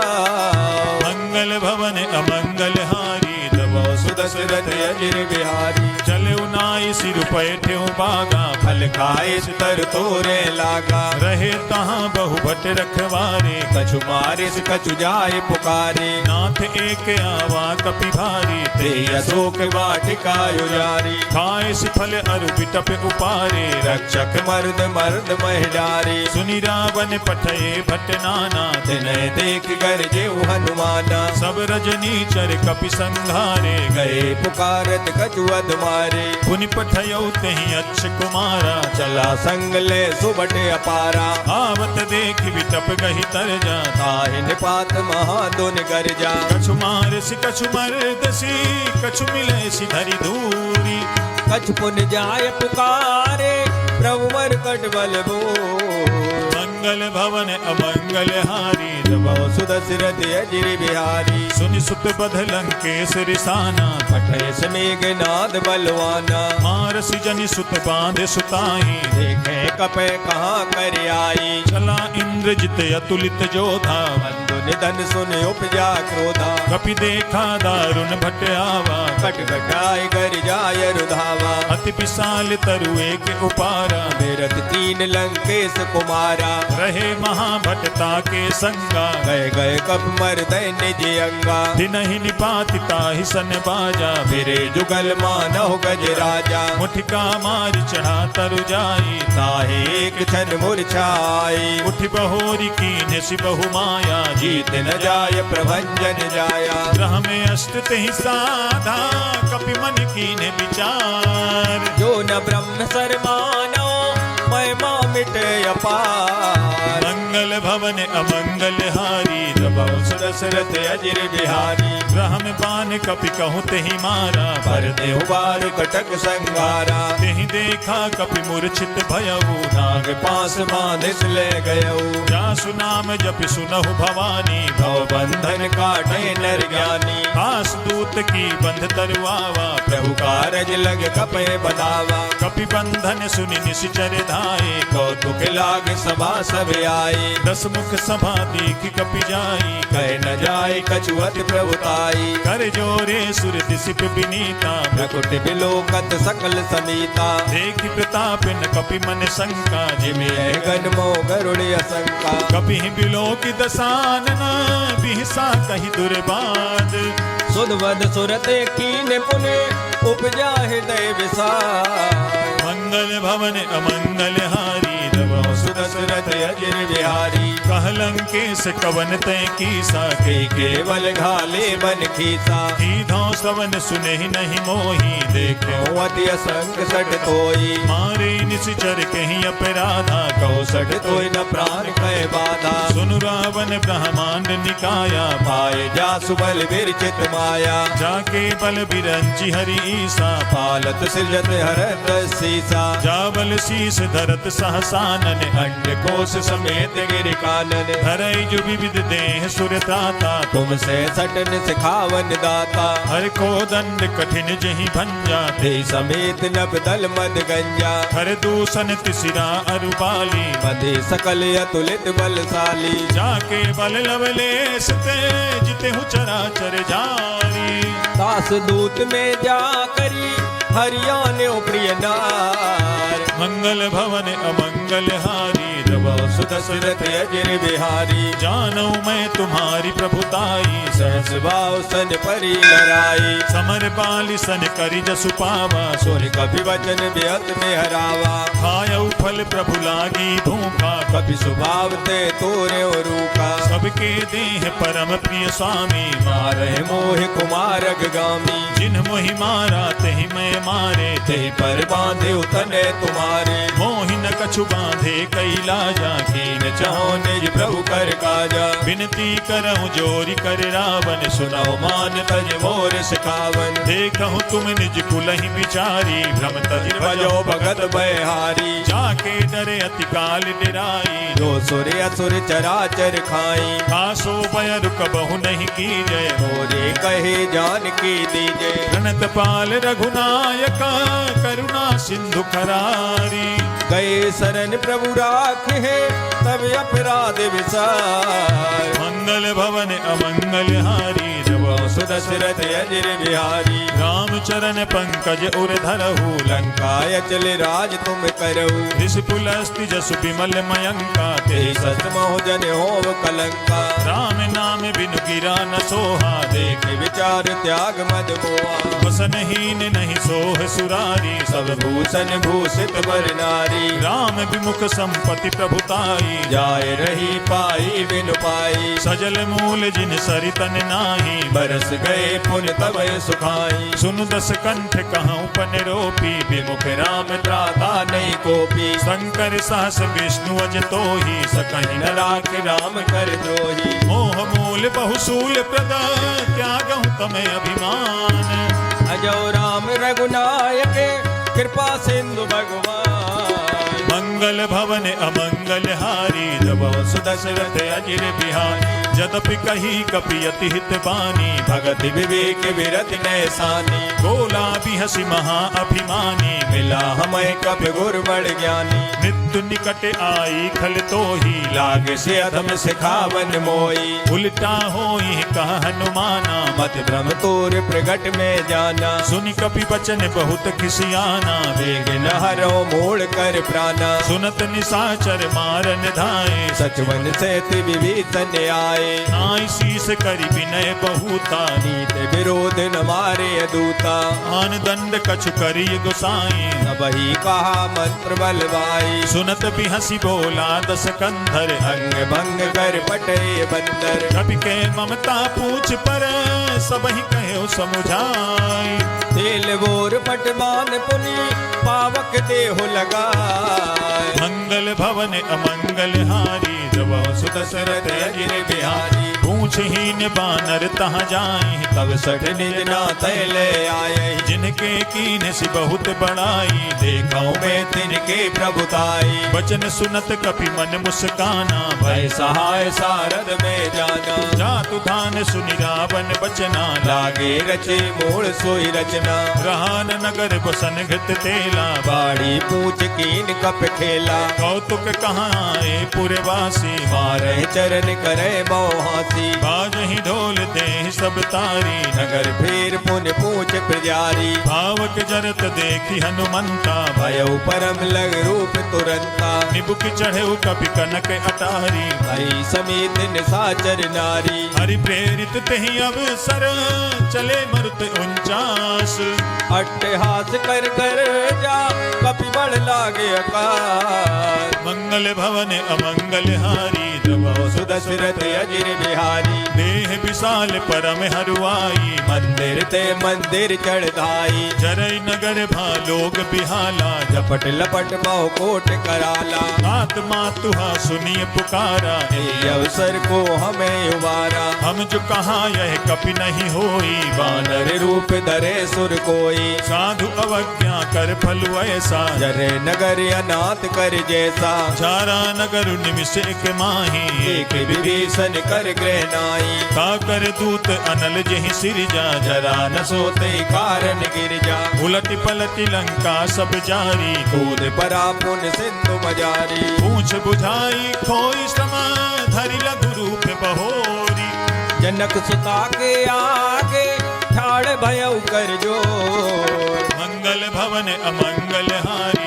Speaker 1: मंगल भवन अमंगल हारी, तब
Speaker 2: सुदशरथ अजिर बिहारी।
Speaker 1: चले नाई सिर पैठ्यु बागा,
Speaker 2: फल खाए तर तोरे लागा।
Speaker 1: रहे तहाँ बहु भट रखवारे,
Speaker 2: कछु मारिस कछु जाय पुकारे।
Speaker 1: नाथ एक आवा कपि भारी,
Speaker 2: ते अशोक वाटिका उजारी।
Speaker 1: खाए फल अरु बिटप उपारे,
Speaker 2: रक्षक मर्द मर्द महिडारी।
Speaker 1: सुनि रावण पठये भट नाना,
Speaker 2: तिनय देख गरजे हनुमाना।
Speaker 1: सब रजनी चर कपि संघारे,
Speaker 2: गए पुकारत कछु अध मारे।
Speaker 1: पुनि पठयौ तेहि अच्छ कुमारा,
Speaker 2: चला संग ले सुबट अपारा।
Speaker 1: आवत देख बिटप गहि तरजा,
Speaker 2: ताहि निपात महादुन गरजा।
Speaker 1: कछु मारसि कछु मरदसी, कछु मिलैसि धरि दूरी।
Speaker 2: कछु पुन जाय पुकारे, प्रभु मरकट बल बोल।
Speaker 1: मंगल भवन अमंगल हारी,
Speaker 2: तब सुदशरथ अजिर बिहारी।
Speaker 1: सुनि सुत बध लंकेश रिसाना,
Speaker 2: पठय मेघनाद बलवाना।
Speaker 1: मारसि जनि सुत बांधे सुताई,
Speaker 2: देखे कपे कहाँ कर आई।
Speaker 1: चला इंद्रजित अतुलित जोधा,
Speaker 2: बंधु निधन सुन उपजा क्रोधा।
Speaker 1: कपि देखा दारुण भट आवा,
Speaker 2: कट कटाय कर जाय रुधावा।
Speaker 1: अति विशाल तरु एक उपारा,
Speaker 2: मेरठ तीन लंकेश कुमारा।
Speaker 1: रहे महाभटता के संगा,
Speaker 2: गए गए कप मर निज अंगा।
Speaker 1: दिनहि निपाति ताहि सन बाजा,
Speaker 2: मेरे जुगल मानव गज राजा।
Speaker 1: मुठिका मारि चढ़ा तरु जाई,
Speaker 2: ताहे एक क्षण मूर्छाई।
Speaker 1: उठ बहोरी कीन्ह सि बहु माया,
Speaker 2: जीत न जाय प्रभंजन जाया।
Speaker 1: ग्रह में अष्ट तेहि साधा, कपि मन कीन्ह विचार।
Speaker 2: जो न ब्रह्म सर मानो, महिमा मिटे अपार।
Speaker 1: मंगल भवन अमंगल हारी
Speaker 2: प्रभु सुदशरथ अजिर बिहारी।
Speaker 1: ब्रह्म बान कपि कहूँ तेहि मारा
Speaker 2: पर देहु बार कटक संगारा।
Speaker 1: तेहि देखा कपि मूर्छित भयऊ
Speaker 2: नाग पास बांधिस ले गयऊ।
Speaker 1: जासु नाम जपि सुनहु भवानी
Speaker 2: भव बंधन काटे नर ज्ञानी।
Speaker 1: खास दूत की बंध तरुआवा
Speaker 2: प्रभु कारज लग कपे बनावा।
Speaker 1: कपि बंधन सुनि निश्चर धाये
Speaker 2: कौतुक लाग सभा सब आई।
Speaker 1: दस मुख सभा देख कपि जाई
Speaker 2: कह न जाय कछुअत प्रभुताई।
Speaker 1: कर जोरे सुर दिसिप बिनीता
Speaker 2: प्रकुट बिलोकत सकल समीता।
Speaker 1: देखि प्रताप न कपि मन शंका
Speaker 2: जिमे गण मो गरुड़ असंका।
Speaker 1: कपि बिलोकि दसानना बिहसा कहि दुर्बाद
Speaker 2: सुधवद सुरते कीन पुने उपजा हृदय विसार।
Speaker 1: मंगल भवन अमंगल हारी
Speaker 2: सुदशरथ अजिर बिहारी।
Speaker 1: कहलंकेश कवन तय कीसा
Speaker 2: के केवल घाले बन खीसा।
Speaker 1: कीधौ सवन सुने नहीं मोही देखे
Speaker 2: अति असंग सट तोई।
Speaker 1: मारे निश्चर कहीं अपराधा
Speaker 2: कौसठ तोय न प्राण कह बाधा।
Speaker 1: सुनु रावण ब्रह्मांड निकाया
Speaker 2: पाए जा सुबल विरचित माया।
Speaker 1: जाके बल बिरंची हरि ईसा
Speaker 2: पालत सृजत हरत सीसा।
Speaker 1: जावल शीस धरत सहसानन
Speaker 2: अंड कोश समेत गिर कानन।
Speaker 1: धरई जो विविध देह सुरताता
Speaker 2: तुमसे सटन सिखावन दाता।
Speaker 1: हर को दंड कठिन जही भंजा
Speaker 2: ते समेत नभ दल मद गंजा।
Speaker 1: हर दूषण तिसिरा अरुबाली
Speaker 2: मधे सकल अतुलित बलशाली।
Speaker 1: जाके बल लवलेश ते जिते हु चराचर जारी।
Speaker 2: दास दूत में जा करी हरियाणे प्रिय नार।
Speaker 1: मंगल भवन अमंगल हारी
Speaker 2: सुदशरथ अजिर बिहारी।
Speaker 1: जानू मैं तुम्हारी प्रभुताई
Speaker 2: सहस भाव सन परी लड़ाई।
Speaker 1: समर बाली सन करी जसु पावा
Speaker 2: सुन कभी वचन बेअत में हरावा।
Speaker 1: खायऊ फल प्रभु लागी भूखा
Speaker 2: कभी स्वभाव ते तोरे रूखा।
Speaker 1: सबके देह परम प्रिय स्वामी
Speaker 2: मारे मोह कुमार गामी।
Speaker 1: जिन मोहि मारा तेहि मैं मारे
Speaker 2: तेहि पर बांधे उतने तुम्हारे।
Speaker 1: मोहि न कछु बांधे कैला जाकीन
Speaker 2: चाहो निज प्रभु कर काजा।
Speaker 1: विनती करहु जोरी कर रावण
Speaker 2: सुनाओ मान तज मोर सिखावन।
Speaker 1: देखहु तुम निज कुलहि बिचारी भ्रम तज
Speaker 2: भजो भगत बहारी।
Speaker 1: जाके डरे अति काल डिराई
Speaker 2: जो सुर असुर चराचर खाई।
Speaker 1: खासो भय रुक बहु नहीं की जय
Speaker 2: मोरे कहे जान की दीजे।
Speaker 1: प्रणत पाल रघुनायक करुणा सिंधु खरारी।
Speaker 2: गए शरण प्रभु राख है तब अपराध विसार।
Speaker 1: मंगल भवन अमंगल हारी
Speaker 2: सुदशरथ अजिर बिहारी।
Speaker 1: राम चरण पंकज उर धरहु
Speaker 2: लंकाय चले राज तुम करहु।
Speaker 1: ऋषिपुलस्ति जसु विमल मयंका
Speaker 2: ते सत मोह जन होव कलंका।
Speaker 1: राम नाम बिनु गिरा न सोहा
Speaker 2: देख विचार त्याग मद मोहा।
Speaker 1: वसनहीन नहीं सोह सुरारी
Speaker 2: सब भूषण भूषित बर नारी।
Speaker 1: राम विमुख संपत्ति प्रभुताई
Speaker 2: जाय रही पाई बिनु पाई।
Speaker 1: सजल मूल जिन सरितन नाही
Speaker 2: बरस गए पुन तब सुखाई।
Speaker 1: सुनु दस कंठ कहूँ पन रोपी
Speaker 2: विमुख राम त्राता नहीं कोपी।
Speaker 1: शंकर सहस विष्णु अज तो ही
Speaker 2: सकहि न राख राम कर द्रोही।
Speaker 1: मोह मूल बहुसूल प्रद त्यागहु तमें अभिमान।
Speaker 2: अजो राम रघुनायक कृपा सिंधु भगवान।
Speaker 1: मंगल भवन अमंगल हारी सुदशरथ अजिर बिहारी। जदपि कही कपि अति हित बानी
Speaker 2: भगत विवेक विरत नैसानी।
Speaker 1: बोला बिहसी महा अभिमानी
Speaker 2: मिला हमें कप गुर बड़ ज्ञानी।
Speaker 1: मृत्यु निकट आई खल तो ही
Speaker 2: लाग से अधम सिखावन मोई।
Speaker 1: उल्टा होई कह हनुमाना
Speaker 2: मत भ्रम तोर प्रगट में जाना।
Speaker 1: सुनि कपि बचन बहुत खिसियाना
Speaker 2: वेग न हरो मोड़ कर प्राणा।
Speaker 1: सुनत निशाचर मारन धाये
Speaker 2: सचवन से विभीषण आए।
Speaker 1: नाई शीस करि विनय बहुता
Speaker 2: नीत विरोध न मारे दूता।
Speaker 1: आन दंड कछु करि गोसाई
Speaker 2: वही कहा मंत्र बलवाई।
Speaker 1: सुनत बिहसी बोला दस कंधर
Speaker 2: अंग भंग कर पटे बंदर।
Speaker 1: कपि के ममता पूछ पर सबहि कहो समुझाई।
Speaker 2: ते नील बोर पटमान पुनि पावक देहो लगाए।
Speaker 1: मंगल भवन अमंगल हारी जब सुदशरथ अजिर बिहारी। पूछहीन बानर तहाँ जाई
Speaker 2: तब सठ निज नाथ ले आए।
Speaker 1: जिनके कीन सी बहुत बड़ाई देखा
Speaker 2: में तिनके प्रभुताई।
Speaker 1: वचन सुनत कपि मन मुस्काना
Speaker 2: भय सहाय सारद में जाना।
Speaker 1: जातु धान सुनि रावण बचना
Speaker 2: लागे रचे मूल सोई रचना।
Speaker 1: रहान नगर बसन घृत तेला
Speaker 2: बाड़ी पूछ कीन कप खेला।
Speaker 1: कौतुक कहाँ आए पुरवासी
Speaker 2: मारे चरण करे मोहासी।
Speaker 1: बाजहि ढोल दे सब तारी
Speaker 2: नगर फिर पुन पूछ प्रजारी।
Speaker 1: भावक जरत देखी हनुमंता
Speaker 2: भयउ परम लग रूप तुरंता।
Speaker 1: निबुक चढ़े कपि कनक अटारी
Speaker 2: हरि समेत निशाचर नारी।
Speaker 1: हरि प्रेरित तेहि अवसर चले मरुत 49।
Speaker 2: अट्टहास कर कर जा कपि बड़ लागे अकाल।
Speaker 1: मंगल भवन अमंगल हारी जब
Speaker 2: सुदशरथ अजिर बिहारी।
Speaker 1: देह विशाल परम हरुआई
Speaker 2: मंदिर ते मंदिर चढ़ाई।
Speaker 1: जरई नगर भालोग बिहाला
Speaker 2: झपट लपट बहु कोट कराला।
Speaker 1: आत्मा तुहा सुनिए पुकारा
Speaker 2: ये अवसर को हमें उबारा।
Speaker 1: हम जो कहा यह कपि नहीं होई
Speaker 2: बानर रूप धरे सुर कोई।
Speaker 1: साधु अवज्ञा कर फलु ऐसा
Speaker 2: जरे नगर अनाथ कर जैसा।
Speaker 1: चारा नगर निमिष एक माही
Speaker 2: एक विभीषण कर ग्रह नाई।
Speaker 1: का कर दूत अनल जहि सिरजा
Speaker 2: जरा न सोते कारण गिर जा।
Speaker 1: उलट पलट लंका सब जारी
Speaker 2: कूद परा पुन सिंधु मजारी।
Speaker 1: पूछ बुझाई खोई समा धरि लघु रूप बहोरी।
Speaker 2: जनक सुता के आगे ठाड़ भयउ कर जोर।
Speaker 1: मंगल भवन अमंगल हारी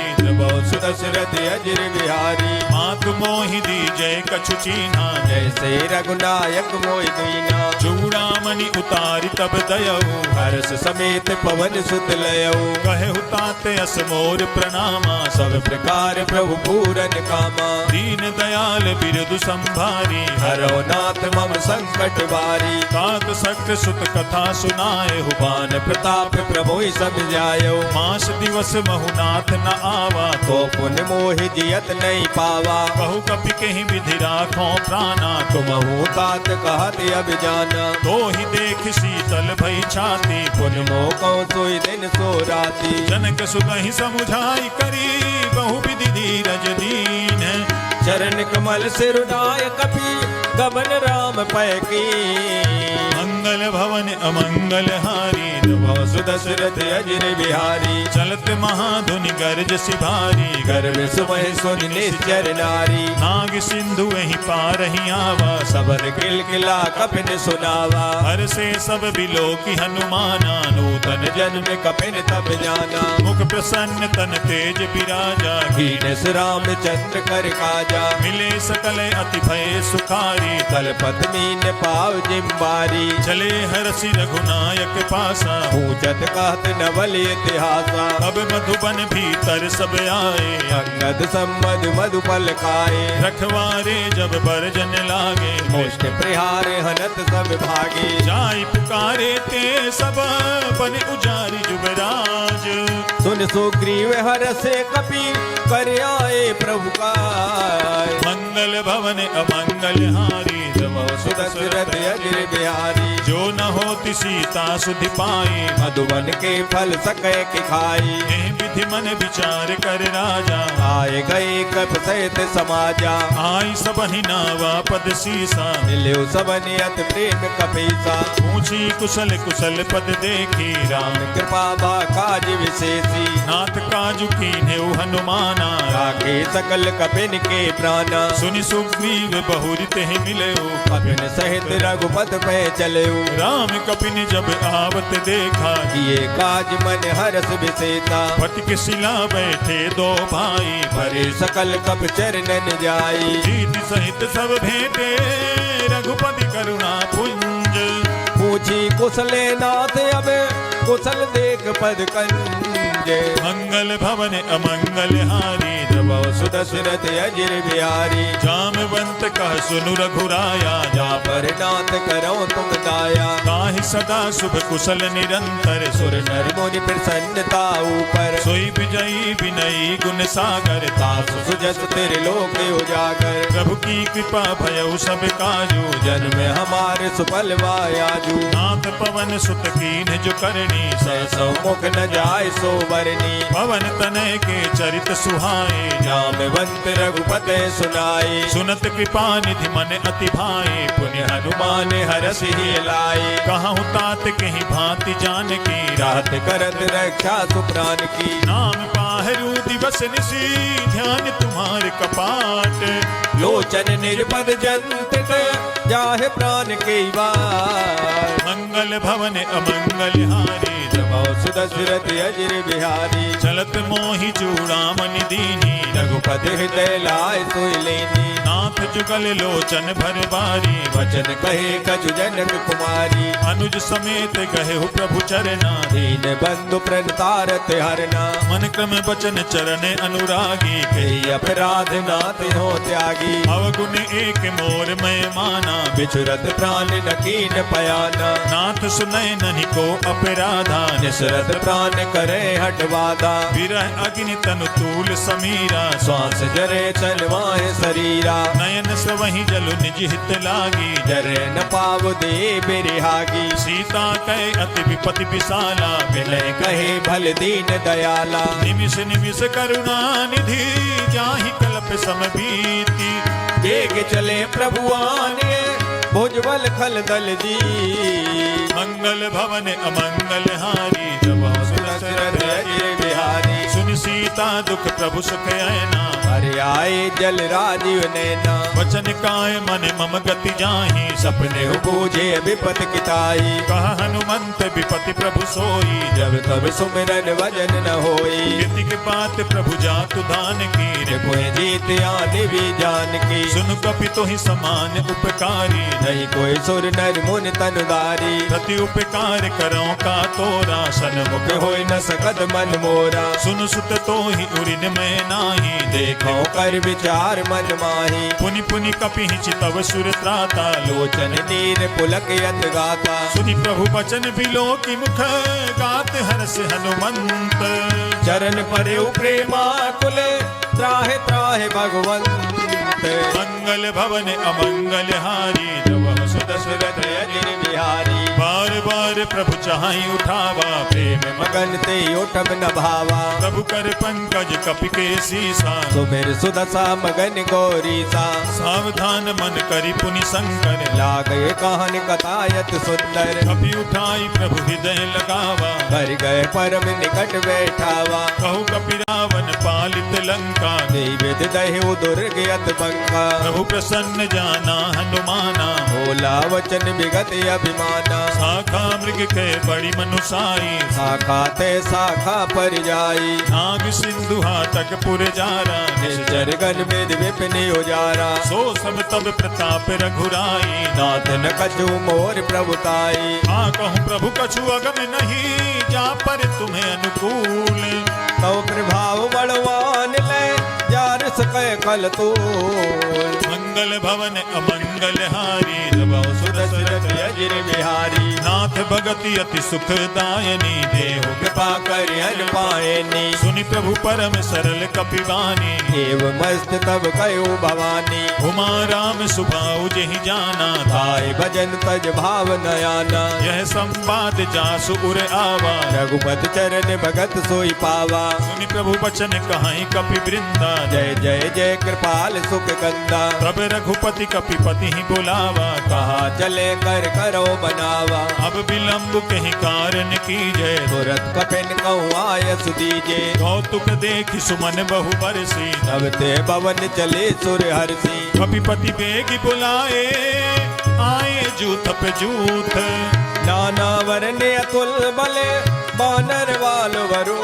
Speaker 2: सुदशरथ अजिर बिहारी।
Speaker 1: मातु मोहि दी जय कछु चीन्हा
Speaker 2: जैसे रघुनायक मोहि दीना।
Speaker 1: चूड़ामणि उतारि तब दयऊ
Speaker 2: हर्ष समेत पवन सुत लयऊ।
Speaker 1: कहे हुताते अस मोर प्रणामा
Speaker 2: सब प्रकार प्रभु पूरन कामा।
Speaker 1: दीन दयाल बिरदु संभारी
Speaker 2: हरो नाथ मम संकट बारी।
Speaker 1: तात सक्त सुत कथा सुनाए
Speaker 2: बान प्रताप प्रभु सब जायो।
Speaker 1: मास दिवस महुनाथ न आवा
Speaker 2: तो पुन मोहि जियत नहीं पावा।
Speaker 1: बहु कपि कहीं विधि राखो प्राणा
Speaker 2: तुमहु तात कहत अब जाना।
Speaker 1: तो ही देख शीतल भई छाती
Speaker 2: पुन मोह कहूँ सोई दिन सो राती।
Speaker 1: जनक सुतहि समुझाई करी बहु विधि धीरज दीन।
Speaker 2: चरण कमल सिरुनाय कपि गमन राम पैकी।
Speaker 1: मंगल भवन अमंगल हारी
Speaker 2: सुदशरथ अजिर बिहारी।
Speaker 1: चलत महाधुनि गर्ज सिभारी
Speaker 2: गर्भ सुमह सुन निश्चर नारी।
Speaker 1: नाग सिंधु वही पार ही आवा
Speaker 2: सबन किलकिला कपिन सुनावा।
Speaker 1: हर से सब बिलो की हनुमाना
Speaker 2: नूतन जन्म कपिन तब जाना।
Speaker 1: मुख प्रसन्न तन तेज विराजा
Speaker 2: कीनस रामचंद्र कर काजा।
Speaker 1: मिले सकल अति भय सुखारी
Speaker 2: तलपत मीन पाव जिम्बारी।
Speaker 1: चले हरसि रघुनायक पासा
Speaker 2: पूछत कहत नवल इतिहासा।
Speaker 1: अब मधुबन भीतर सब आए
Speaker 2: अंगद संबद मधुपल खाए।
Speaker 1: रखवारे जब बरजन लागे
Speaker 2: मुष्ट प्रहार हनत सब भागे।
Speaker 1: जाई पुकारे ते सब बन उजारी जुबराज।
Speaker 2: सुन सुग्रीव हरसे कपि कर आए प्रभु का।
Speaker 1: मंगल भवन अमंगल हारी
Speaker 2: सुदशरथ अजिर बिहारी।
Speaker 1: जो न होती सीता सुधि पाई
Speaker 2: मधुबन के फल सके कि खाई।
Speaker 1: एह विधि मन विचार कर राजा
Speaker 2: आए गए कप सहित समाजा।
Speaker 1: आई सबहि नावा पद सीसा
Speaker 2: मिल्यो सबनि अति प्रेम कपीसा।
Speaker 1: पूछी कुशल कुशल पद देखी
Speaker 2: राम कृपा बा काज विशेषी।
Speaker 1: नाथ काजु कीन्हेउ हनुमाना
Speaker 2: राखे सकल कपिन के प्राणा।
Speaker 1: सुनि सुग्रीव बहुरि तेहि मिलयो
Speaker 2: कपिन सहित रघुपत पे चलयो।
Speaker 1: राम कपिन जब आवत देखा
Speaker 2: किए काज मन हरस विशेषा।
Speaker 1: फटक शिला बैठे दो भाई
Speaker 2: भरे सकल कप चरणन जाई।
Speaker 1: जीत सहित सब भेंटे रघुपति करुणा पुंज।
Speaker 2: पूछी कुशले नाथ अब कुशल देख पद कंज।
Speaker 1: मंगल भवन अमंगल हारी
Speaker 2: सुदशरथ अजिर बिहारी।
Speaker 1: जामवंत कह सुनु रघुराया
Speaker 2: जा पर नाथ करो तुम दाया।
Speaker 1: ताहि सदा शुभ कुशल निरंतर
Speaker 2: सुर नर मुनि प्रसन्नता ऊपर,
Speaker 1: सोई विजयी विनयी गुण सागर
Speaker 2: तासु सुजस तेरे लोक उजागर।
Speaker 1: प्रभु की कृपा भयउ सब काजू
Speaker 2: जन्म हमारे सुफल वायाजू,
Speaker 1: नाथ पवन सुत कीन जो करनी
Speaker 2: सौ मुख न जाय सो बरनी।
Speaker 1: पवन तनय के चरित सुहाए
Speaker 2: जामवंत रघुपते सुनाए,
Speaker 1: सुनत कृपा निधि मन अति भाए पुण्य
Speaker 2: हनुमान हरस ही लाए।
Speaker 1: कहूँ तात कहीं भांति जान की
Speaker 2: रात करत रक्षा सुप्राण की,
Speaker 1: नाम पाहरू दिवस निशी ध्यान तुम्हारे कपाट।
Speaker 2: लोचन निर्पद जंत जाहे प्राण के वार।
Speaker 1: मंगल भवन अमंगल हारी
Speaker 2: सुदशरथ अजिर बिहारी,
Speaker 1: चलत मोहि चूड़ामणि दीनी
Speaker 2: रघुपति हृदय लाय सोई लेनी।
Speaker 1: नाथ जुगल लोचन भर बारी
Speaker 2: वचन कहे कछु जनक कुमारी,
Speaker 1: अनुज समेत गहे हो प्रभु चरना
Speaker 2: दीन बंधु प्रणतारत हरना।
Speaker 1: मन क्रम बचन चरण अनुरागी
Speaker 2: कही अपराध नाथ हो त्यागी,
Speaker 1: अवगुण एक मोर मैं माना
Speaker 2: बिछुरत प्राण नकीन पयाना।
Speaker 1: नाथ सुनय नहीं को अपराधा
Speaker 2: निसरत प्राण करे हटवादा,
Speaker 1: विरह अग्नि तनु तूल समीरा
Speaker 2: श्वास जरे चलवाए शरीरा।
Speaker 1: नयन सवहि जलु निज हित लागी
Speaker 2: जरे न पाव दे बिरहागी,
Speaker 1: सीता कहे अति विपति विशाला
Speaker 2: विनय कहे भल दीन दयाला।
Speaker 1: निमिष निमिष करुणा निधि जाहि कल्प समबीति
Speaker 2: बेग चले प्रभुआने भुजबल खल दल जी।
Speaker 1: मंगल भवन अमंगल हारी जब
Speaker 2: दशरथ अजिर बिहारी,
Speaker 1: सुन सीता दुख प्रभु सुख ऐना
Speaker 2: हरि आए जल राजीव नैना।
Speaker 1: वचन काय मन मम गति जाहि
Speaker 2: सपने बूझे विपत किताई,
Speaker 1: कह हनुमंत विपति प्रभु सोई
Speaker 2: जब तब सुमिरन वजन न होई।
Speaker 1: कीर्ति के बात प्रभु जातु दान की
Speaker 2: कोई जीत आने भी जान की,
Speaker 1: सुन कपि तो ही समान उपकारी
Speaker 2: नहीं कोई सुर नर मुनि तनुदारी।
Speaker 1: प्रति उपकार करो का तोरा सन्मुख
Speaker 2: होई न सकत मन मोरा,
Speaker 1: सुन सुत तो ही उरिन में नाही
Speaker 2: देखो कर विचार मन माही।
Speaker 1: पुनि पुनि कपि चितव सुर त्राता
Speaker 2: लोचन नीर पुलक यत गाता,
Speaker 1: सुनि प्रभु बचन बिलो की मुख गात हर्ष हनुमंत।
Speaker 2: चरण परे प्रेमा कुले त्राहे त्राहे भगवंत।
Speaker 1: मंगल भवन अमंगल हारी जब
Speaker 2: दशरथ अजिर बिहारी,
Speaker 1: बार बार प्रभु चाहि उठावा
Speaker 2: प्रेम मगन ते उठब न भावा।
Speaker 1: प्रभु कर पंकज कपि के सीसा
Speaker 2: सुमिर सुदशा मगन गौरीसा।
Speaker 1: सावधान मन करि पुनि शंकर
Speaker 2: लागे कहन कथायत सुंदर,
Speaker 1: कपि उठाई प्रभु हृदय लगावा।
Speaker 2: कर गए परम निकट बैठावा,
Speaker 1: कहु कपि रावण पालित लंका
Speaker 2: विद दहु दुर्ग यत बंका।
Speaker 1: प्रभु प्रसन्न जाना हनुमाना
Speaker 2: भोला वचन विगत अभिमाना।
Speaker 1: शाखा मृग के बड़ी मनुसाई
Speaker 2: शाखा ते शाखा पर जाई,
Speaker 1: नाग सिंधु हाटक पुर जारा
Speaker 2: निश्चर गन वेद विपिन उजारा।
Speaker 1: सो सब तब प्रताप रघुराई
Speaker 2: नाथ न कछु मोर प्रभुताई।
Speaker 1: हाँ कहूँ प्रभु कछु अगम नहीं जा पर तुम्हें अनुकूल।
Speaker 2: तो प्रभाव बलवान ले जार सके कल तूल।
Speaker 1: मंगल भवन अमंगल हारी जब
Speaker 2: दशरथ अजिर बिहारी,
Speaker 1: नाथ भगति अति सुखदायनी देहु
Speaker 2: कृपा कर हर पायनी।
Speaker 1: सुनि प्रभु परम सरल कपिवानी
Speaker 2: देव मस्त तब कयो भवानी।
Speaker 1: उमा राम सुभाऊ जहि जाना
Speaker 2: धाय भजन तज भाव नयाना।
Speaker 1: यह संवाद जासु उर आवा
Speaker 2: रघुपत चरण भगत सोई पावा।
Speaker 1: सुनि प्रभु बचन कहाई कपि वृंदा
Speaker 2: जय जय जय कृपाल सुख कंदा।
Speaker 1: तब रघुपति कपिपति ही बुलावा
Speaker 2: कहा चले कर करो बनावा।
Speaker 1: अब विलंब कहीं कारण कीजय
Speaker 2: तुरत कपिन कहूँ आयस दीजे।
Speaker 1: कौतुक देख सुमन बहु बरसी
Speaker 2: तब ते भवन चले सुर हरसी।
Speaker 1: कपिपति बेग बुलाए आए जूथ पे जूथ।
Speaker 2: नाना वरने अतुल बले बानर वाल वरो।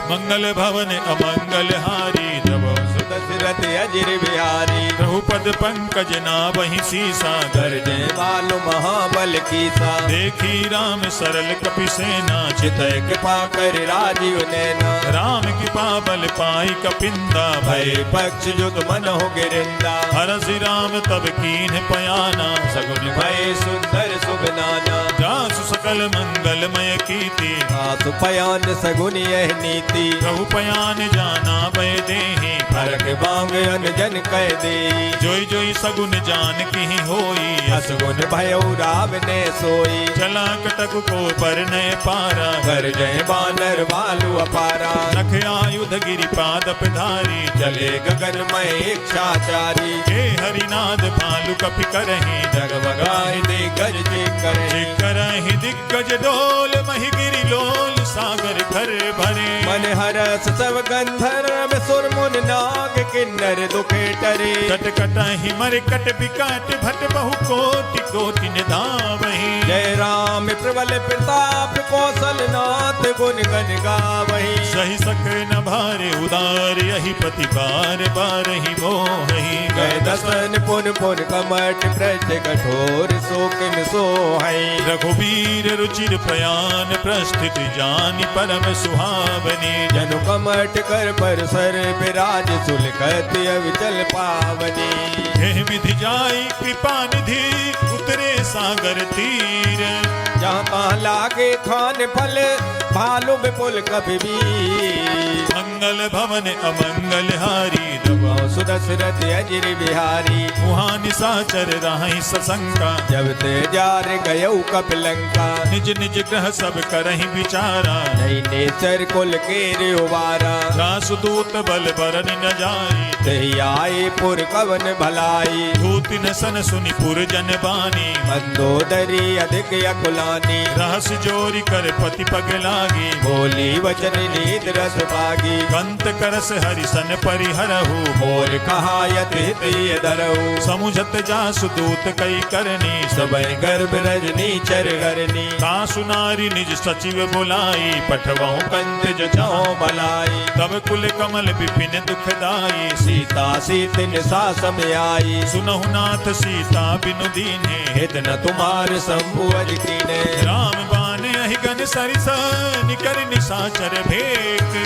Speaker 1: मंगल भवन अमंगल हारी जब
Speaker 2: दशरथ अजिर बिहारी।
Speaker 1: प्रभुपद पंकज नावहि सीसा
Speaker 2: गर्जे वालो महाबल कीसा।
Speaker 1: देखी राम सरल कपि सेना
Speaker 2: चितय कृपा कर राजीव नैना।
Speaker 1: राम कृपा बल पाई कपिंदा
Speaker 2: भय पक्ष जुग मन हो गिरिंदा।
Speaker 1: हरसि राम तब कीन पयाना
Speaker 2: सगुन भय सुंदर शुभ नाना
Speaker 1: जासु सकल मंगलमय कीर्ति
Speaker 2: आसु पयान सगुन यह नीति
Speaker 1: प्रभु पयान जाना भय देहि
Speaker 2: फरक बांग अनजन कह दे
Speaker 1: जोई जोई सगुन जान की होई
Speaker 2: असगुन भयो राव ने सोई
Speaker 1: चला कटक को पर नय पारा
Speaker 2: कर जय बानर भालू अपारा
Speaker 1: नख आयुध गिरि पादप धारी
Speaker 2: चले गगन में इच्छाचारी
Speaker 1: हे हरिनाद भालु कपि करहि
Speaker 2: जगमगाए दे गज जे करे
Speaker 1: करहि दिग्गज डोल महि गिरि लोल सागर घर भरे
Speaker 2: मन हरस सब गंधर्व सुर मुन नाग किन्नर दुखे टरे
Speaker 1: कट कटहि मर कट बिकट भट बहु कोटि कोटि निधावहि
Speaker 2: जय राम प्रबल प्रताप कौशल नाथ गुण गण गावहि
Speaker 1: सही सक न भारे उदार यही पति बार बार ही मोहि
Speaker 2: गए दसन पुन पुन कमट प्रज कठोर शोकन सोहै
Speaker 1: रघुवीर रुचिर प्रयाण प्रस्थित जानि परम सुहावनी
Speaker 2: जनु कमट कर पर सर विराज सुलखत अविचल पावनी
Speaker 1: हे विधि जाई कृपा निधि उतरे सागर तीर
Speaker 2: जहाँ तहाँ लागे खान फल भालू विपुल कभी भी
Speaker 1: मंगल भवन अमंगल हारी
Speaker 2: सुदशरथ अजिर बिहारी
Speaker 1: मुहा निशाचर राहि सशंका
Speaker 2: जब ते जार गयऊ कपिलंका
Speaker 1: निज निज ग्रह सब करहि विचारा
Speaker 2: नहीं नेचर कुल के उबारा
Speaker 1: रासुदूत बल बरन न जाई
Speaker 2: तही आए पुर कवन भलाई
Speaker 1: धूति न सन सुनि पुर जन बानी
Speaker 2: मंदोदरी अधिक अकुलानी
Speaker 1: रहस जोरी कर पति पग लागी
Speaker 2: बोली वचन नीत रस पागी
Speaker 1: कंत करस हरिसन परिहरहु
Speaker 2: मोर कहा यति दरऊ
Speaker 1: समुझत जासु दूत कई करनी
Speaker 2: सबय गर्भ रजनी चर गरनी
Speaker 1: तासु नारी निज सचिव बुलाई पठवाऊं
Speaker 2: कंत जचाओ बलाई
Speaker 1: तब कुल कमल विपिन दुखदाई
Speaker 2: सीता सीतिन सासम आई
Speaker 1: सुनहु नाथ सीता बिनु दीन्हे
Speaker 2: हित न तुम्हार संभुअज कीने
Speaker 1: राम बाने अहिगन सरिस निकर निशाचर भेक